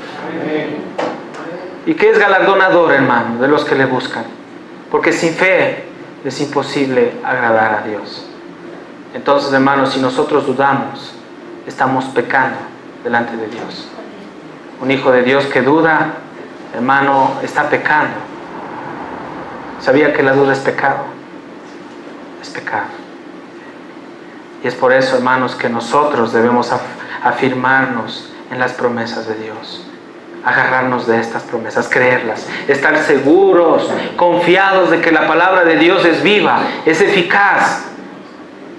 Y que es galardonador, hermano, de los que le buscan. Porque sin fe es imposible agradar a Dios. Entonces, hermanos, si nosotros dudamos, estamos pecando delante de Dios. Un hijo de Dios que duda, hermano, está pecando. ¿Sabía que la duda es pecado? Es pecado. Y es por eso, hermanos, que nosotros debemos afirmarnos en las promesas de Dios. Agarrarnos de estas promesas, creerlas, estar seguros, confiados de que la palabra de Dios es viva, es eficaz,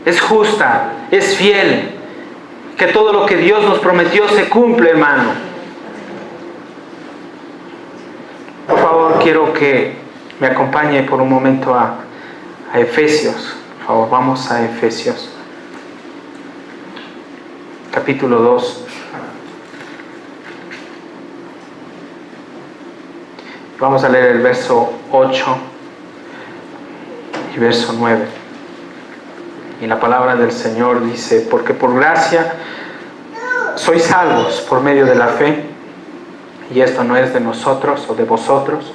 es justa, es fiel, que todo lo que Dios nos prometió se cumple, hermano. Por favor, quiero que me acompañe por un momento a Efesios. Por favor, vamos a Efesios, capítulo 2. Vamos a leer el verso 8 y verso 9. Y la palabra del Señor dice, porque por gracia sois salvos por medio de la fe, y esto no es de nosotros o de vosotros,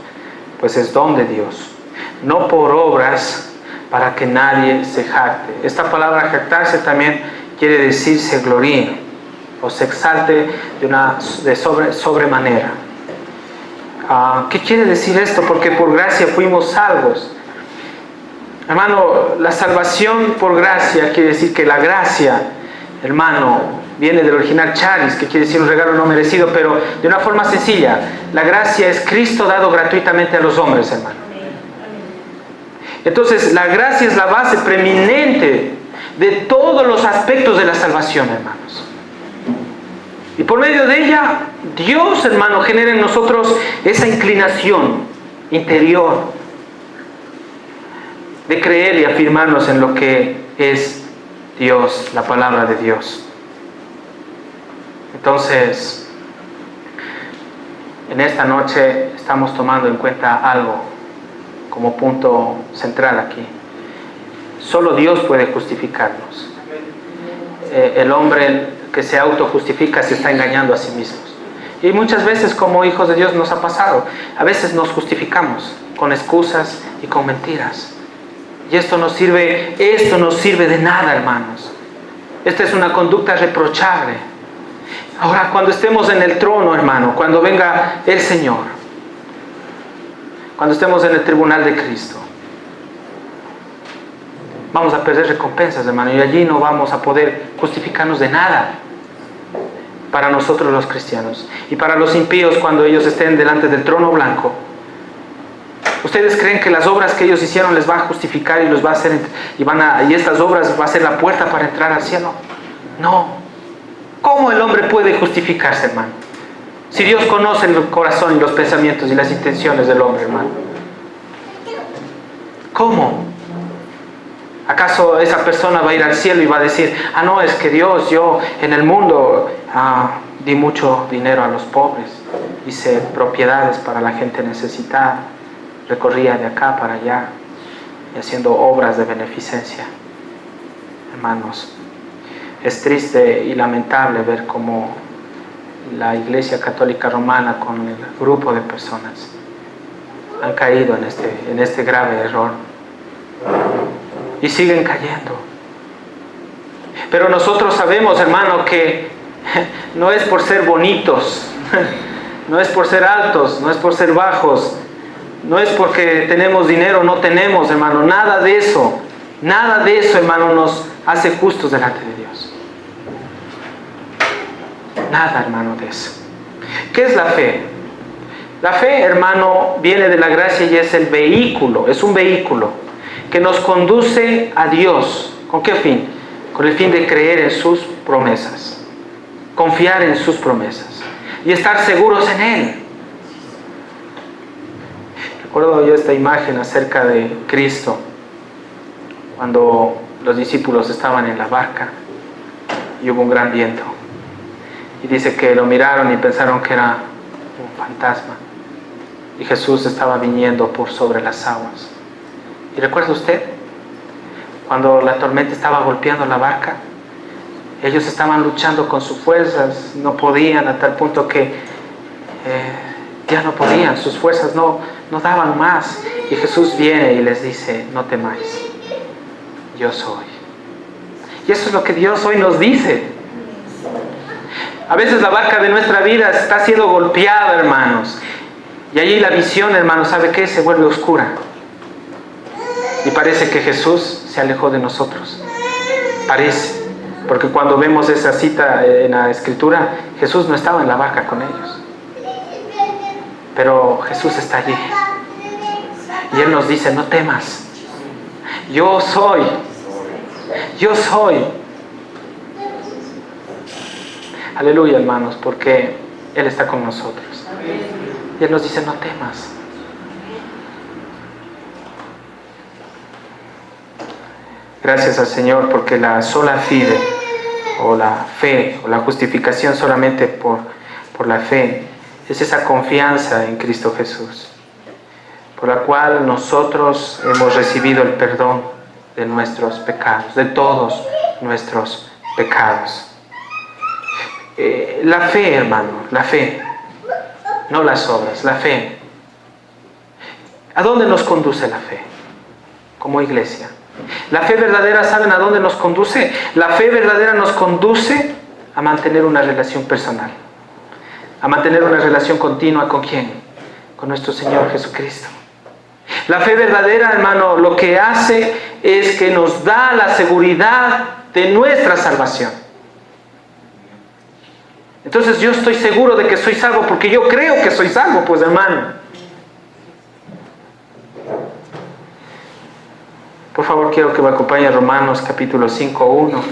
pues es don de Dios, no por obras para que nadie se jacte. Esta palabra jactarse también quiere decir se gloríe o se exalte de sobremanera. ¿Qué quiere decir esto? Porque por gracia fuimos salvos. Hermano, la salvación por gracia quiere decir que la gracia, hermano, viene del original charis, que quiere decir un regalo no merecido, pero de una forma sencilla. La gracia es Cristo dado gratuitamente a los hombres, hermano. Entonces, la gracia es la base preeminente de todos los aspectos de la salvación, hermanos. Y por medio de ella, Dios, hermano, genera en nosotros esa inclinación interior de creer y afirmarnos en lo que es Dios, la palabra de Dios. Entonces, en esta noche estamos tomando en cuenta algo como punto central aquí. Solo Dios puede justificarnos. El hombre que se autojustifica se está engañando a sí mismo. Y muchas veces como hijos de Dios nos ha pasado. A veces nos justificamos con excusas y con mentiras. Y esto no sirve de nada, hermanos. Esta es una conducta reprochable. Ahora, cuando estemos en el trono, hermano, cuando venga el Señor, cuando estemos en el tribunal de Cristo, vamos a perder recompensas, hermano, y allí no vamos a poder justificarnos de nada para nosotros los cristianos. Y para los impíos, cuando ellos estén delante del trono blanco, ¿ustedes creen que las obras que ellos hicieron les va a justificar y los va a hacer y estas obras va a ser la puerta para entrar al cielo? No. ¿Cómo el hombre puede justificarse, hermano? Si Dios conoce el corazón y los pensamientos y las intenciones del hombre, hermano. ¿Cómo? ¿Acaso esa persona va a ir al cielo y va a decir, no, es que Dios, yo en el mundo di mucho dinero a los pobres, hice propiedades para la gente necesitada, recorría de acá para allá y haciendo obras de beneficencia? Hermanos, es triste y lamentable ver cómo la Iglesia Católica Romana con el grupo de personas han caído en este grave error y siguen cayendo. Pero nosotros sabemos, hermano, que no es por ser bonitos, no es por ser altos, no es por ser bajos, no es porque tenemos dinero o no tenemos, hermano. Nada de eso, hermano, nos hace justos delante de Dios. Nada, hermano, de eso. ¿Qué es la fe? La fe, hermano, viene de la gracia y es el vehículo, es un vehículo que nos conduce a Dios. ¿Con qué fin? Con el fin de creer en sus promesas, confiar en sus promesas y estar seguros en Él. Recuerdo yo esta imagen acerca de Cristo cuando los discípulos estaban en la barca y hubo un gran viento. Y dice que lo miraron y pensaron que era un fantasma. Y Jesús estaba viniendo por sobre las aguas. ¿Y recuerda usted? Cuando la tormenta estaba golpeando la barca, ellos estaban luchando con sus fuerzas, no podían, a tal punto que ya no podían, sus fuerzas no daban más. Y Jesús viene y les dice, no temáis, yo soy. Y eso es lo que Dios hoy nos dice. A veces la barca de nuestra vida está siendo golpeada, hermanos. Y allí la visión, hermanos, ¿sabe qué? Se vuelve oscura. Y parece que Jesús se alejó de nosotros. Parece. Porque cuando vemos esa cita en la Escritura, Jesús no estaba en la barca con ellos. Pero Jesús está allí. Y Él nos dice, no temas. Yo soy. Yo soy. Aleluya, hermanos, porque Él está con nosotros. Y Él nos dice, no temas. Gracias al Señor, porque la sola fide, o la fe, o la justificación solamente por la fe, es esa confianza en Cristo Jesús, por la cual nosotros hemos recibido el perdón de nuestros pecados, de todos nuestros pecados. La fe, hermano, la fe, no las obras, la fe. ¿A dónde nos conduce la fe? Como iglesia. La fe verdadera, ¿saben a dónde nos conduce? La fe verdadera nos conduce a mantener una relación personal, a mantener una relación continua. ¿Con quién? Con nuestro Señor Jesucristo. La fe verdadera, hermano, lo que hace es que nos da la seguridad de nuestra salvación. Entonces yo estoy seguro de que soy salvo porque yo creo que soy salvo, pues hermano. Por favor, quiero que me acompañe a Romanos capítulo 5:1.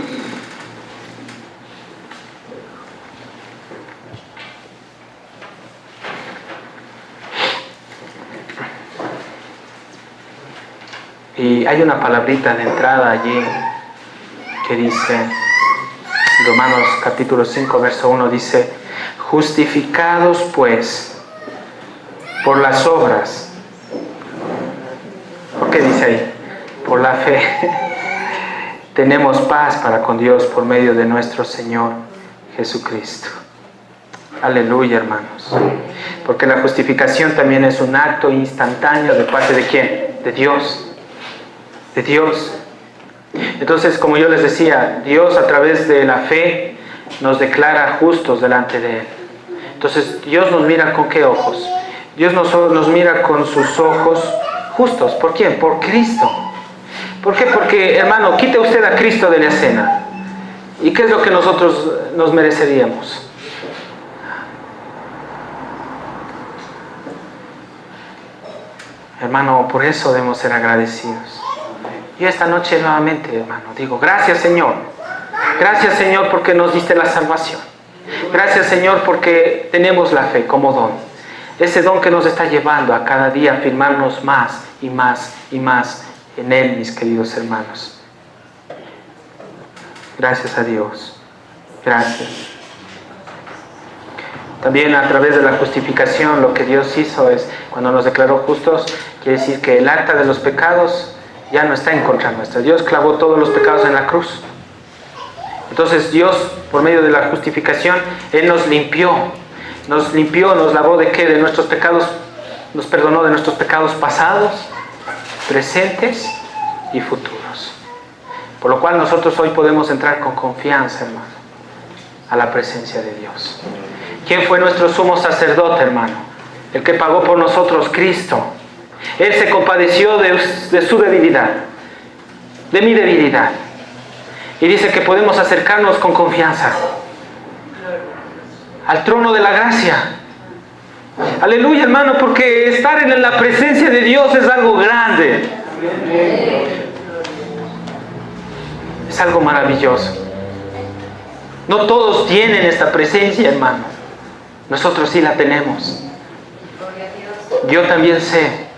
Y hay una palabrita de entrada allí que dice, Romanos capítulo 5, verso 1, dice, justificados pues por las obras. ¿Por qué dice ahí? Por la fe. Tenemos paz para con Dios por medio de nuestro Señor Jesucristo. Aleluya, hermanos. Porque la justificación también es un acto instantáneo de parte de ¿quién? De Dios. De Dios. Entonces, como yo les decía, Dios a través de la fe nos declara justos delante de Él. Entonces, Dios nos mira ¿con qué ojos? Dios nos mira con sus ojos justos. ¿Por quién? Por Cristo. ¿Por qué? Porque, hermano, quite usted a Cristo de la escena. ¿Y qué es lo que nosotros nos mereceríamos? Hermano, por eso debemos ser agradecidos. Y esta noche nuevamente, hermano, digo, gracias Señor. Gracias Señor porque nos diste la salvación. Gracias Señor porque tenemos la fe como don. Ese don que nos está llevando a cada día a afirmarnos más y más y más en Él, mis queridos hermanos. Gracias a Dios. Gracias. También a través de la justificación, lo que Dios hizo es, cuando nos declaró justos, quiere decir que el acta de los pecados ya no está en contra nuestra. Dios clavó todos los pecados en la cruz. Entonces Dios, por medio de la justificación, Él nos limpió, nos lavó de qué? De nuestros pecados, nos perdonó de nuestros pecados pasados, presentes y futuros. Por lo cual nosotros hoy podemos entrar con confianza, hermano, a la presencia de Dios. ¿Quién fue nuestro sumo sacerdote, hermano? El que pagó por nosotros, Cristo. Él se compadeció de su debilidad, de mi debilidad. Y dice que podemos acercarnos con confianza al trono de la gracia. Aleluya, hermano, porque estar en la presencia de Dios es algo grande. Es algo maravilloso. No todos tienen esta presencia, hermano. Nosotros sí la tenemos. Yo también sé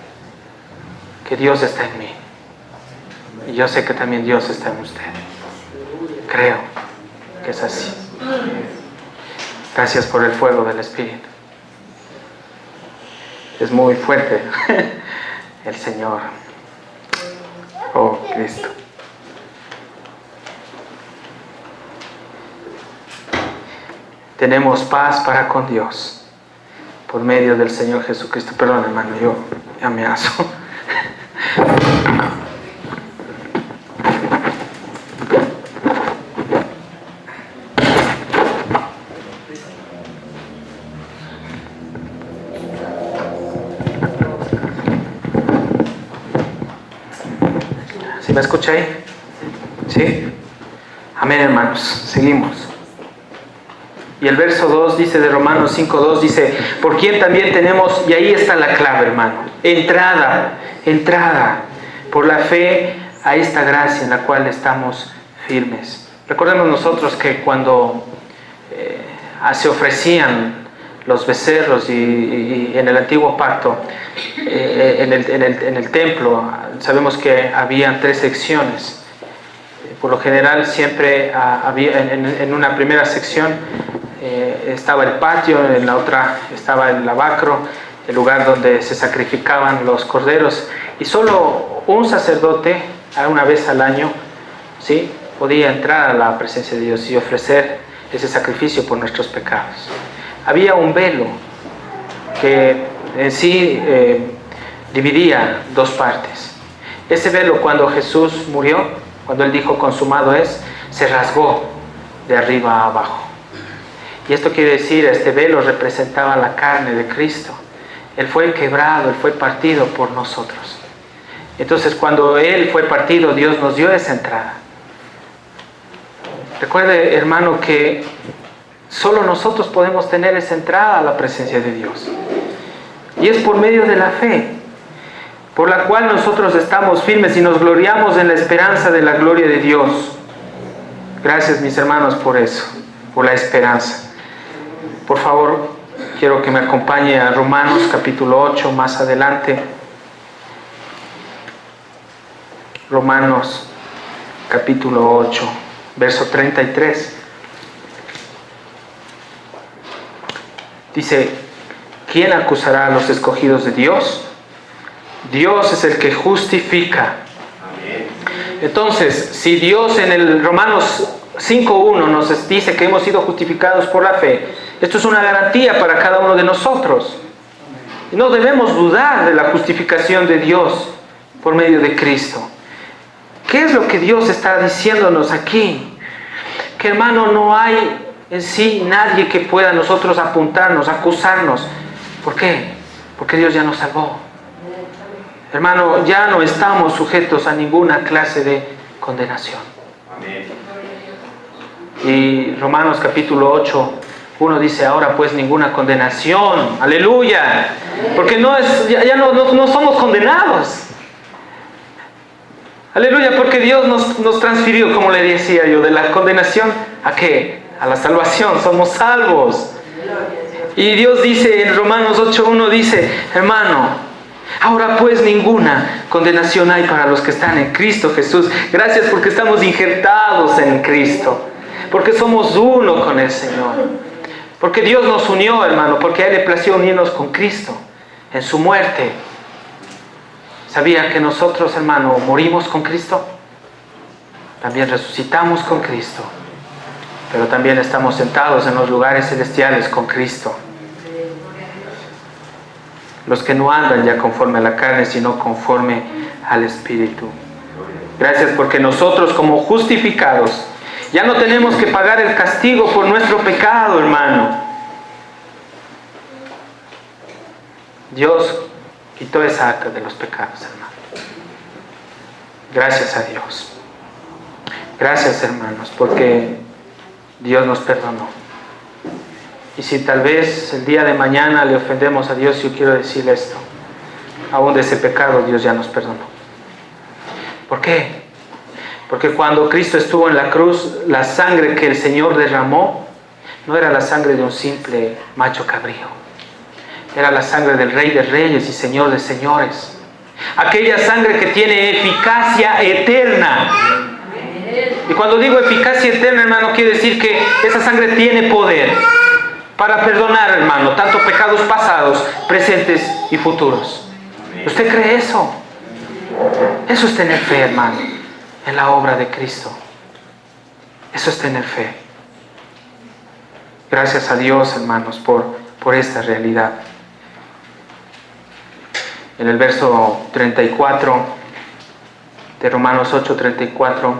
que Dios está en mí. Y yo sé que también Dios está en usted. Creo que es así. Gracias por el fuego del Espíritu. Es muy fuerte el Señor. Oh, Cristo. Tenemos paz para con Dios por medio del Señor Jesucristo. Perdón, hermano, yo ya me aso. ¿Sí me escucha ahí? ¿Sí? Amén, hermanos. Seguimos. Y el verso 2 dice de Romanos 5:2, dice, por quien también tenemos, y ahí está la clave, hermano, entrada por la fe a esta gracia en la cual estamos firmes. Recordemos nosotros que cuando se ofrecían los becerros y en el antiguo pacto, en el templo, sabemos que habían 3 secciones. Por lo general siempre había en una primera sección estaba el patio, en la otra estaba el lavacro, el lugar donde se sacrificaban los corderos, y solo un sacerdote, una vez al año, ¿sí?, podía entrar a la presencia de Dios y ofrecer ese sacrificio por nuestros pecados. Había un velo que en sí dividía 2 partes. Ese velo, cuando Jesús murió, cuando Él dijo consumado es, se rasgó de arriba a abajo. Y esto quiere decir, este velo representaba la carne de Cristo. Él fue quebrado, Él fue partido por nosotros. Entonces, cuando Él fue partido, Dios nos dio esa entrada. Recuerde, hermano, que Solo nosotros podemos tener esa entrada a la presencia de Dios. Y es por medio de la fe, por la cual nosotros estamos firmes y nos gloriamos en la esperanza de la gloria de Dios. Gracias, mis hermanos, por eso, por la esperanza. Por favor, quiero que me acompañe a Romanos capítulo 8, más adelante. Romanos capítulo 8, verso 33. Dice, ¿quién acusará a los escogidos de Dios? Dios es el que justifica. Entonces, si Dios en el Romanos 5.1 nos dice que hemos sido justificados por la fe, esto es una garantía para cada uno de nosotros. Y no debemos dudar de la justificación de Dios por medio de Cristo. ¿Qué es lo que Dios está diciéndonos aquí? Que, hermano, no hay en sí nadie que pueda a nosotros apuntarnos, acusarnos. ¿Por qué? Porque Dios ya nos salvó. Hermano, ya no estamos sujetos a ninguna clase de condenación. Amén. Y Romanos capítulo 8, 1 dice, ahora pues ninguna condenación. Aleluya. Porque ya no somos condenados. Aleluya, porque Dios nos transfirió, como le decía yo, de la condenación ¿a qué? A la salvación. Somos salvos. Y Dios dice en Romanos 8.1, dice, hermano, ahora pues ninguna condenación hay para los que están en Cristo Jesús. Gracias porque estamos injertados en Cristo. Porque somos uno con el Señor. Porque Dios nos unió, hermano. Porque a Él le plació unirnos con Cristo en su muerte. ¿Sabía que nosotros, hermano, morimos con Cristo? También resucitamos con Cristo. Pero también estamos sentados en los lugares celestiales con Cristo. Los que no andan ya conforme a la carne, sino conforme al Espíritu. Gracias porque nosotros como justificados ya no tenemos que pagar el castigo por nuestro pecado, hermano. Dios quitó esa acta de los pecados, hermano. Gracias a Dios. Gracias, hermanos, porque Dios nos perdonó. Y si tal vez el día de mañana le ofendemos a Dios, yo quiero decirle esto. Aún de ese pecado Dios ya nos perdonó. ¿Por qué? Porque cuando Cristo estuvo en la cruz, la sangre que el Señor derramó no era la sangre de un simple macho cabrío. Era la sangre del Rey de Reyes y Señor de Señores. Aquella sangre que tiene eficacia eterna. Y cuando digo eficacia eterna, hermano, quiere decir que esa sangre tiene poder para perdonar, hermano, tanto pecados pasados, presentes y futuros. ¿Usted cree eso? Eso es tener fe, hermano, en la obra de Cristo. Eso es tener fe. Gracias a Dios, hermanos, por esta realidad. En el verso 34 de Romanos 8:34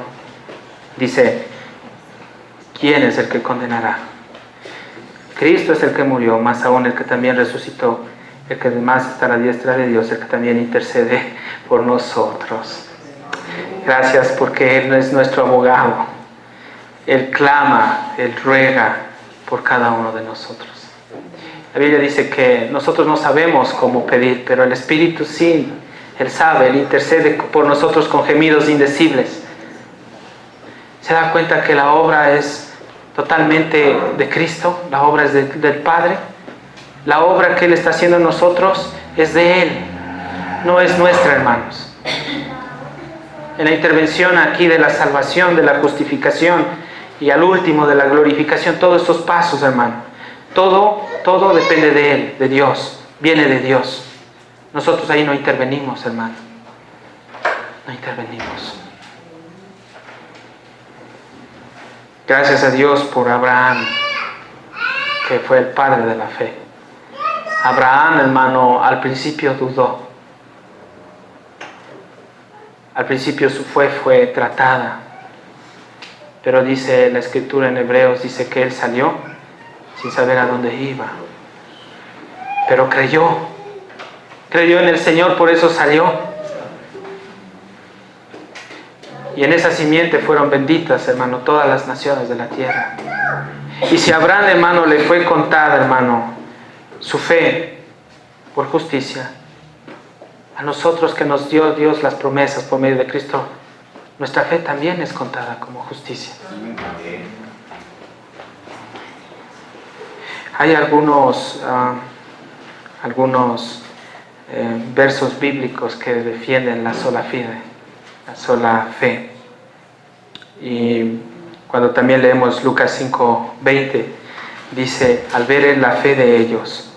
dice, ¿quién es el que condenará? Cristo es el que murió, más aún el que también resucitó, el que además está a la diestra de Dios, el que también intercede por nosotros. Gracias porque Él es nuestro abogado. Él clama, Él ruega por cada uno de nosotros. La Biblia dice que nosotros no sabemos cómo pedir, pero el Espíritu sí, Él sabe, Él intercede por nosotros con gemidos indecibles. ¿Se da cuenta que la obra es totalmente de Cristo? La obra es del Padre. La obra que Él está haciendo en nosotros es de Él, no es nuestra, hermanos. En la intervención aquí de la salvación, de la justificación y al último de la glorificación, todos estos pasos, hermano, todo depende de Él, de Dios, viene de Dios. Nosotros ahí no intervenimos, hermano, no intervenimos. Gracias a Dios por Abraham, que fue el padre de la fe. Abraham, hermano, al principio dudó. Al principio su fe fue tratada. Pero dice la Escritura en Hebreos, dice que él salió sin saber a dónde iba. Pero creyó en el Señor, por eso salió. Y en esa simiente fueron benditas, hermano, todas las naciones de la tierra. Y si a Abraham, hermano, le fue contada, hermano, su fe por justicia, a nosotros que nos dio Dios las promesas por medio de Cristo, nuestra fe también es contada como justicia. Hay algunos versos bíblicos que defienden la sola fe. Y cuando también leemos Lucas 5:20, dice, al ver la fe de ellos.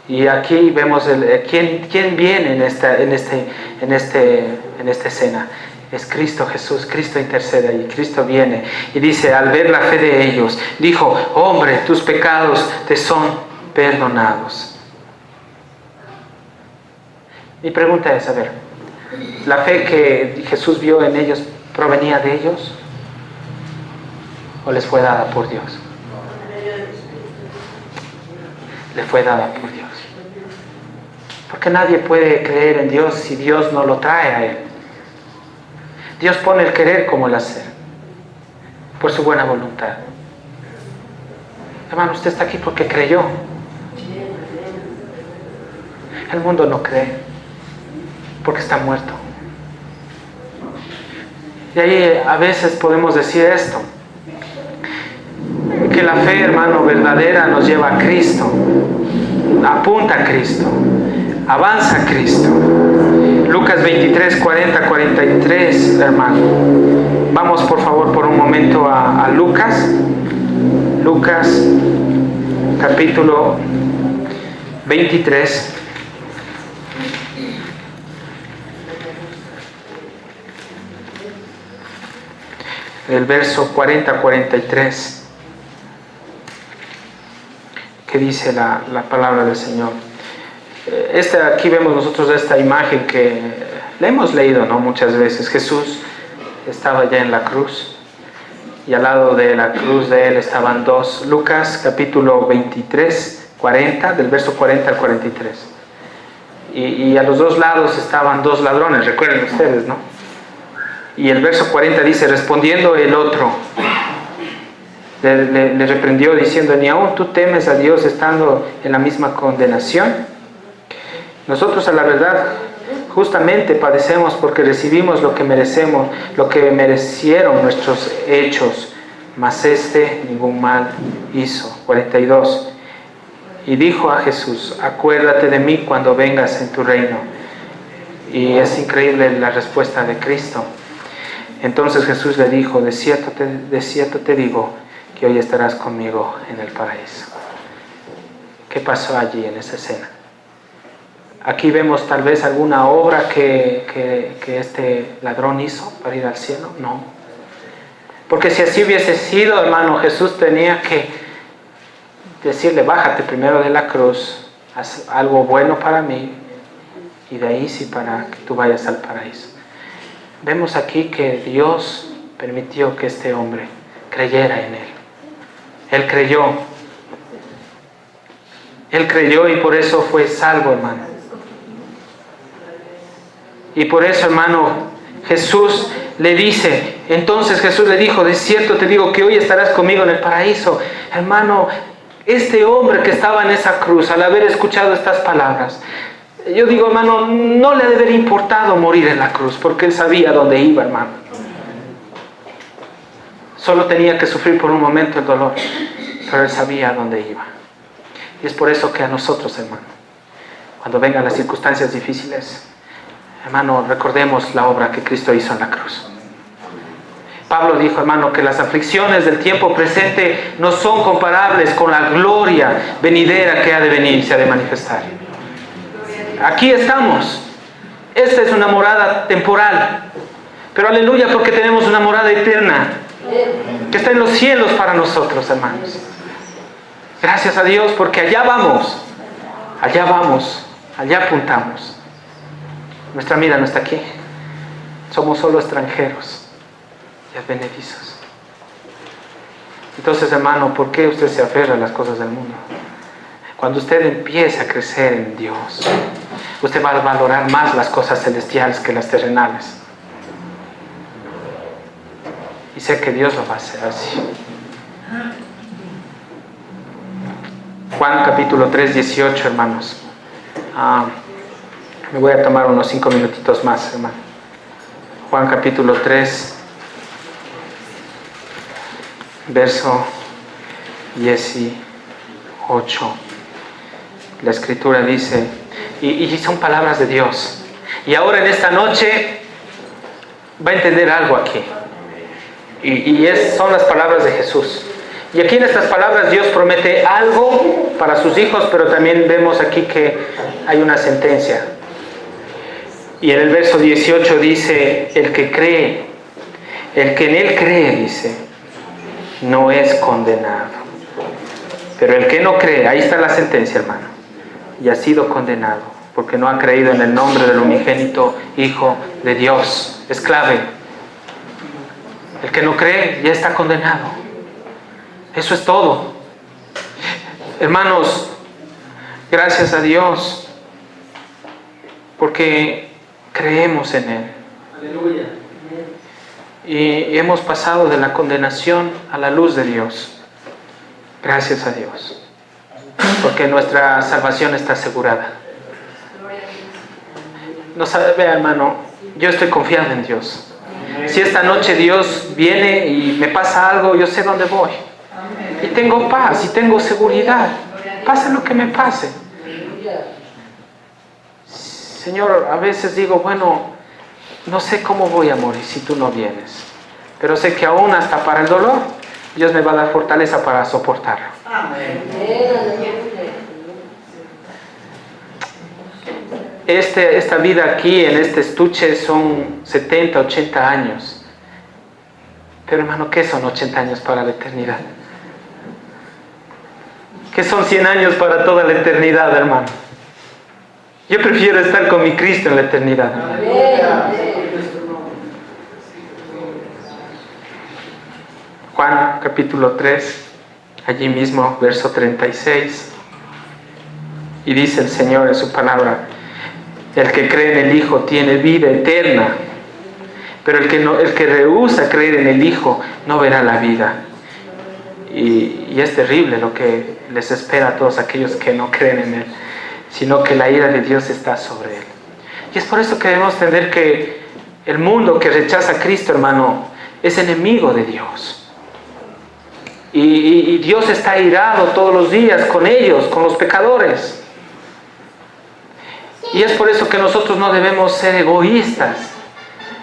Y aquí vemos quién viene en esta escena. Es Cristo Jesús. Cristo intercede y Cristo viene. Y dice, al ver la fe de ellos, dijo, hombre, tus pecados te son perdonados. Mi pregunta es, a ver, ¿la fe que Jesús vio en ellos provenía de ellos? ¿O les fue dada por Dios? Le fue dada por Dios. Porque nadie puede creer en Dios si Dios no lo trae a Él. Dios pone el querer como el hacer, por su buena voluntad. Hermano, usted está aquí porque creyó. El mundo no cree, porque está muerto. Y ahí a veces podemos decir esto, que la fe, hermano, verdadera nos lleva a Cristo, apunta a Cristo, avanza a Cristo. Lucas 23, 40, 43, hermano. Vamos por favor por un momento a Lucas. Lucas capítulo 23. El verso 40-43, que dice la palabra del Señor. Aquí vemos nosotros esta imagen que la hemos leído, ¿no? Muchas veces. Jesús estaba ya en la cruz y al lado de la cruz de Él estaban dos. Lucas capítulo 23, 40, del verso 40 al 43. Y a los dos lados estaban dos ladrones, recuerden ustedes, ¿no? Y el verso 40 dice, respondiendo el otro, le reprendió diciendo, ¿ni aún tú temes a Dios estando en la misma condenación? Nosotros a la verdad justamente padecemos porque recibimos lo que merecemos, lo que merecieron nuestros hechos, mas ningún mal hizo. 42. Y dijo a Jesús, acuérdate de mí cuando vengas en tu reino. Y es increíble la respuesta de Cristo. Entonces Jesús le dijo, de cierto te digo que hoy estarás conmigo en el paraíso. ¿Qué pasó allí en esa escena? Aquí vemos tal vez alguna obra que este ladrón hizo para ir al cielo. No. Porque si así hubiese sido, hermano, Jesús tenía que decirle, bájate primero de la cruz, haz algo bueno para mí, y de ahí sí para que tú vayas al paraíso. Vemos aquí que Dios permitió que este hombre creyera en Él. Él creyó. Él creyó y por eso fue salvo, hermano. Y por eso, hermano, Jesús le dice, entonces Jesús le dijo, de cierto te digo que hoy estarás conmigo en el paraíso. Hermano, este hombre que estaba en esa cruz, al haber escuchado estas palabras, yo digo, hermano, no le ha de haber importado morir en la cruz, porque él sabía dónde iba, hermano. Solo tenía que sufrir por un momento el dolor, pero él sabía dónde iba. Y es por eso que a nosotros, hermano, cuando vengan las circunstancias difíciles, hermano, recordemos la obra que Cristo hizo en la cruz. Pablo dijo, hermano, que las aflicciones del tiempo presente no son comparables con la gloria venidera que ha de venir y se ha de manifestar. Aquí estamos. Esta es una morada temporal, pero aleluya, porque tenemos una morada eterna que está en los cielos para nosotros, hermanos. Gracias a Dios, porque allá vamos, allá apuntamos. Nuestra mira no está aquí. Somos solo extranjeros y advenedizos. Entonces, hermano, ¿por qué usted se aferra a las cosas del mundo? Cuando usted empiece a crecer en Dios, usted va a valorar más las cosas celestiales que las terrenales. Y sé que Dios lo va a hacer así. Juan capítulo 3, 18, hermanos. Me voy a tomar unos 5 minutitos más, hermano. Juan capítulo 3, verso 18. La escritura dice, y son palabras de Dios. Y ahora en esta noche va a entender algo aquí. Son las palabras de Jesús. Y aquí en estas palabras Dios promete algo para sus hijos, pero también vemos aquí que hay una sentencia. Y en el verso 18 dice, el que en Él cree, dice, no es condenado. Pero el que no cree, ahí está la sentencia, hermano, y ha sido condenado, porque no ha creído en el nombre del unigénito Hijo de Dios. Es clave. El que no cree ya está condenado. Eso es todo. Hermanos, gracias a Dios, porque creemos en Él. Aleluya. Y hemos pasado de la condenación a la luz de Dios. Gracias a Dios, porque nuestra salvación está asegurada. No sabe, vea, hermano, yo estoy confiado en Dios. Si esta noche Dios viene y me pasa algo, yo sé dónde voy. Y tengo paz, y tengo seguridad. Pase lo que me pase. Señor, a veces digo, bueno, no sé cómo voy a morir si tú no vienes. Pero sé que aún hasta para el dolor, Dios me va a dar fortaleza para soportarlo. Esta vida aquí, en este estuche, son 70, 80 años. Pero hermano, ¿qué son 80 años para la eternidad? ¿Qué son 100 años para toda la eternidad, hermano? Yo prefiero estar con mi Cristo en la eternidad, hermano. Juan capítulo 3, allí mismo, verso 36. Y dice el Señor en su palabra, el que cree en el Hijo tiene vida eterna, pero el que rehúsa creer en el Hijo no verá la vida. Y es terrible lo que les espera a todos aquellos que no creen en Él, sino que la ira de Dios está sobre Él. Y es por eso que debemos entender que el mundo que rechaza a Cristo, hermano, es enemigo de Dios. Y Dios está irado todos los días con ellos, con los pecadores. Y es por eso que nosotros no debemos ser egoístas,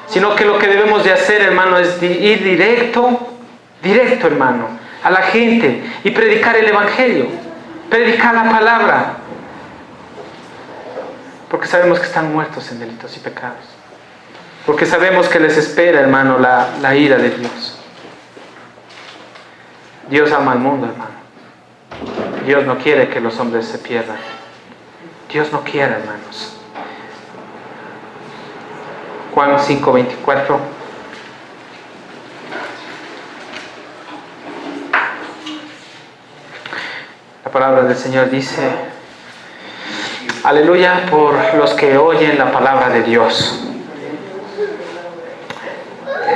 sino que lo que debemos de hacer, hermano, es ir directo, hermano, a la gente y predicar el Evangelio, predicar la palabra, porque sabemos que están muertos en delitos y pecados, porque sabemos que les espera, hermano, la ira de Dios. Dios ama al mundo, hermano. Dios no quiere que los hombres se pierdan. Dios no quiere, hermanos. Juan 5:24. La palabra del Señor dice, aleluya por los que oyen la palabra de Dios.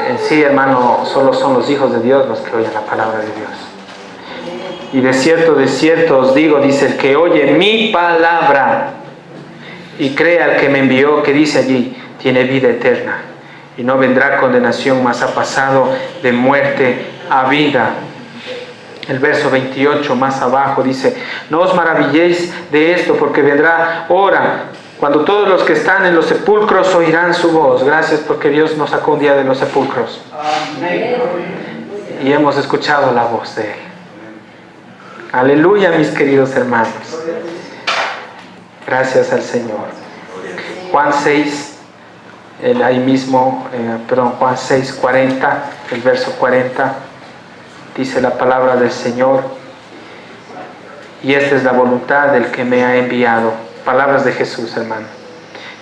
En sí, hermano, solo son los hijos de Dios los que oyen la palabra de Dios. Y de cierto os digo, dice, el que oye mi palabra y cree al que me envió, que dice allí, tiene vida eterna y no vendrá condenación, mas ha pasado de muerte a vida. El verso 28 más abajo dice, no os maravilléis de esto, porque vendrá hora cuando todos los que están en los sepulcros oirán su voz. Gracias porque Dios nos sacó un día de los sepulcros. Amén. Y hemos escuchado la voz de Él. Aleluya, mis queridos hermanos. Gracias al Señor. Juan 6, ahí mismo, Juan 6, 40, el verso 40, dice la palabra del Señor, y esta es la voluntad del que me ha enviado. Palabras de Jesús, hermano.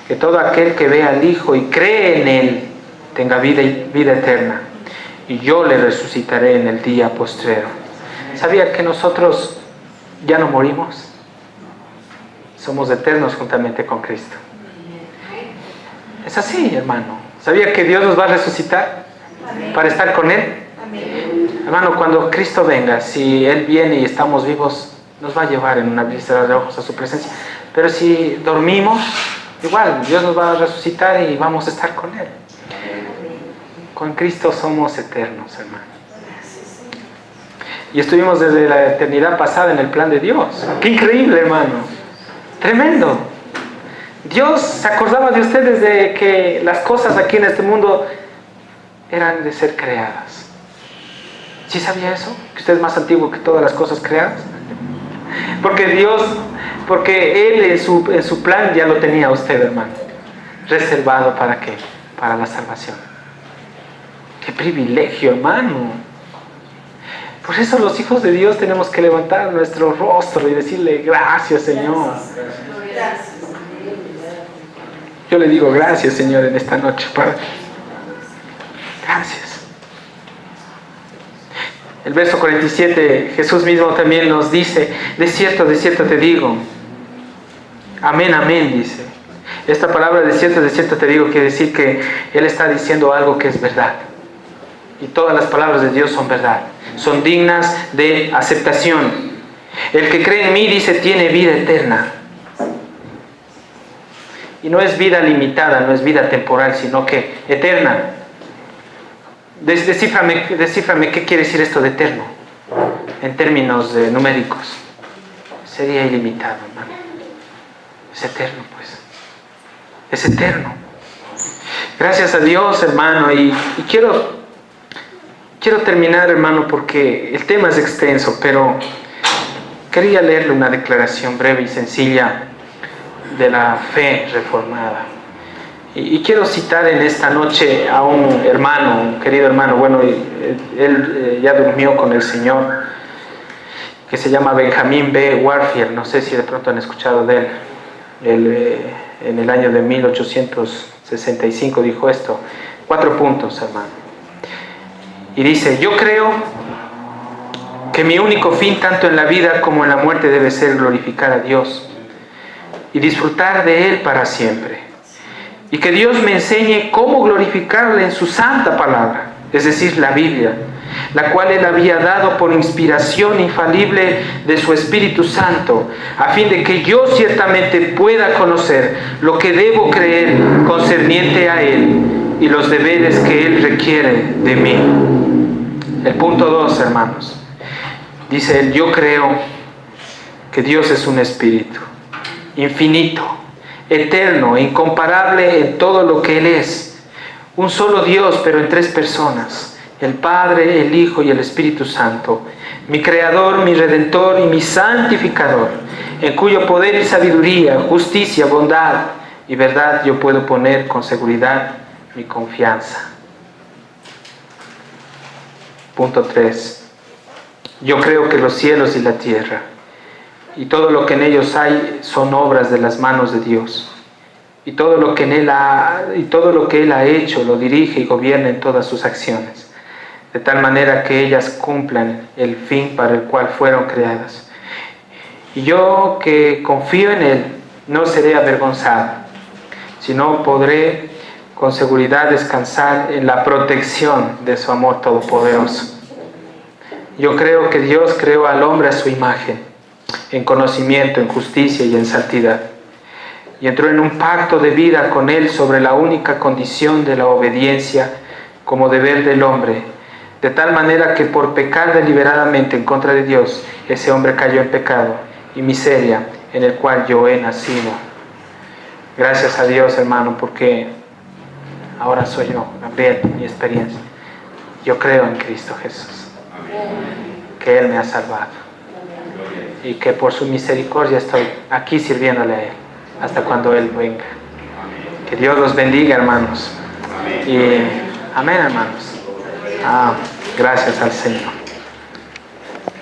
Que todo aquel que vea al Hijo y cree en Él tenga vida eterna, y yo le resucitaré en el día postrero. ¿Sabía que nosotros ya no morimos? Somos eternos juntamente con Cristo. Es así, hermano. ¿Sabía que Dios nos va a resucitar para estar con Él? Hermano, cuando Cristo venga, si Él viene y estamos vivos, nos va a llevar en una vista de ojos a su presencia. Pero si dormimos, igual Dios nos va a resucitar y vamos a estar con Él. Con Cristo somos eternos, hermano. Y estuvimos desde la eternidad pasada en el plan de Dios. ¡Qué increíble, hermano! ¡Tremendo! Dios se acordaba de usted desde que las cosas aquí en este mundo eran de ser creadas. ¿Sí sabía eso? ¿Que usted es más antiguo que todas las cosas creadas? Porque Él en su plan ya lo tenía usted, hermano. Reservado ¿para qué? Para la salvación. ¡Qué privilegio, hermano! Por eso los hijos de Dios tenemos que levantar nuestro rostro y decirle gracias, Señor. Yo le digo gracias, Señor, en esta noche, Padre. Gracias. El verso 47, Jesús mismo también nos dice, de cierto te digo. Amén, amén, dice. Esta palabra de cierto te digo quiere decir que Él está diciendo algo que es verdad. Y todas las palabras de Dios son verdad. Son dignas de aceptación. El que cree en mí, dice, tiene vida eterna. Y no es vida limitada, no es vida temporal, sino que eterna. Descíframe qué quiere decir esto de eterno en términos numéricos. Sería ilimitado, hermano. Es eterno, pues. Es eterno. Gracias a Dios, hermano. Y quiero terminar, hermano, porque el tema es extenso, pero quería leerle una declaración breve y sencilla de la fe reformada. Y quiero citar en esta noche a un hermano, un querido hermano, bueno, él ya durmió con el Señor, que se llama Benjamin B. Warfield. No sé si de pronto han escuchado de él. Él en el año de 1865 dijo esto, 4 puntos, hermano. Y dice, yo creo que mi único fin, tanto en la vida como en la muerte, debe ser glorificar a Dios y disfrutar de Él para siempre. Y que Dios me enseñe cómo glorificarle en su santa palabra, es decir, la Biblia, la cual Él había dado por inspiración infalible de su Espíritu Santo, a fin de que yo ciertamente pueda conocer lo que debo creer concerniente a Él y los deberes que Él requiere de mí. El punto 2, hermanos. Dice él, yo creo que Dios es un Espíritu infinito, eterno, incomparable en todo lo que Él es. Un solo Dios, pero en 3 personas. El Padre, el Hijo y el Espíritu Santo. Mi Creador, mi Redentor y mi Santificador, en cuyo poder y sabiduría, justicia, bondad y verdad yo puedo poner con seguridad mi confianza. Punto 3. Yo creo que los cielos y la tierra y todo lo que en ellos hay son obras de las manos de Dios. Y todo lo que Él ha hecho lo dirige y gobierna en todas sus acciones, de tal manera que ellas cumplan el fin para el cual fueron creadas. Y yo que confío en Él no seré avergonzado, sino podré con seguridad descansar en la protección de su amor todopoderoso. Yo creo que Dios creó al hombre a su imagen, en conocimiento, en justicia y en santidad. Y entró en un pacto de vida con Él sobre la única condición de la obediencia como deber del hombre, de tal manera que por pecar deliberadamente en contra de Dios, ese hombre cayó en pecado y miseria en el cual yo he nacido. Gracias a Dios, hermano, porque ahora soy yo, Gabriel, mi experiencia. Yo creo en Cristo Jesús, que Él me ha salvado y que por su misericordia estoy aquí sirviéndole a Él hasta cuando Él venga. Que Dios los bendiga, hermanos. Y amén, hermanos. Gracias al Señor.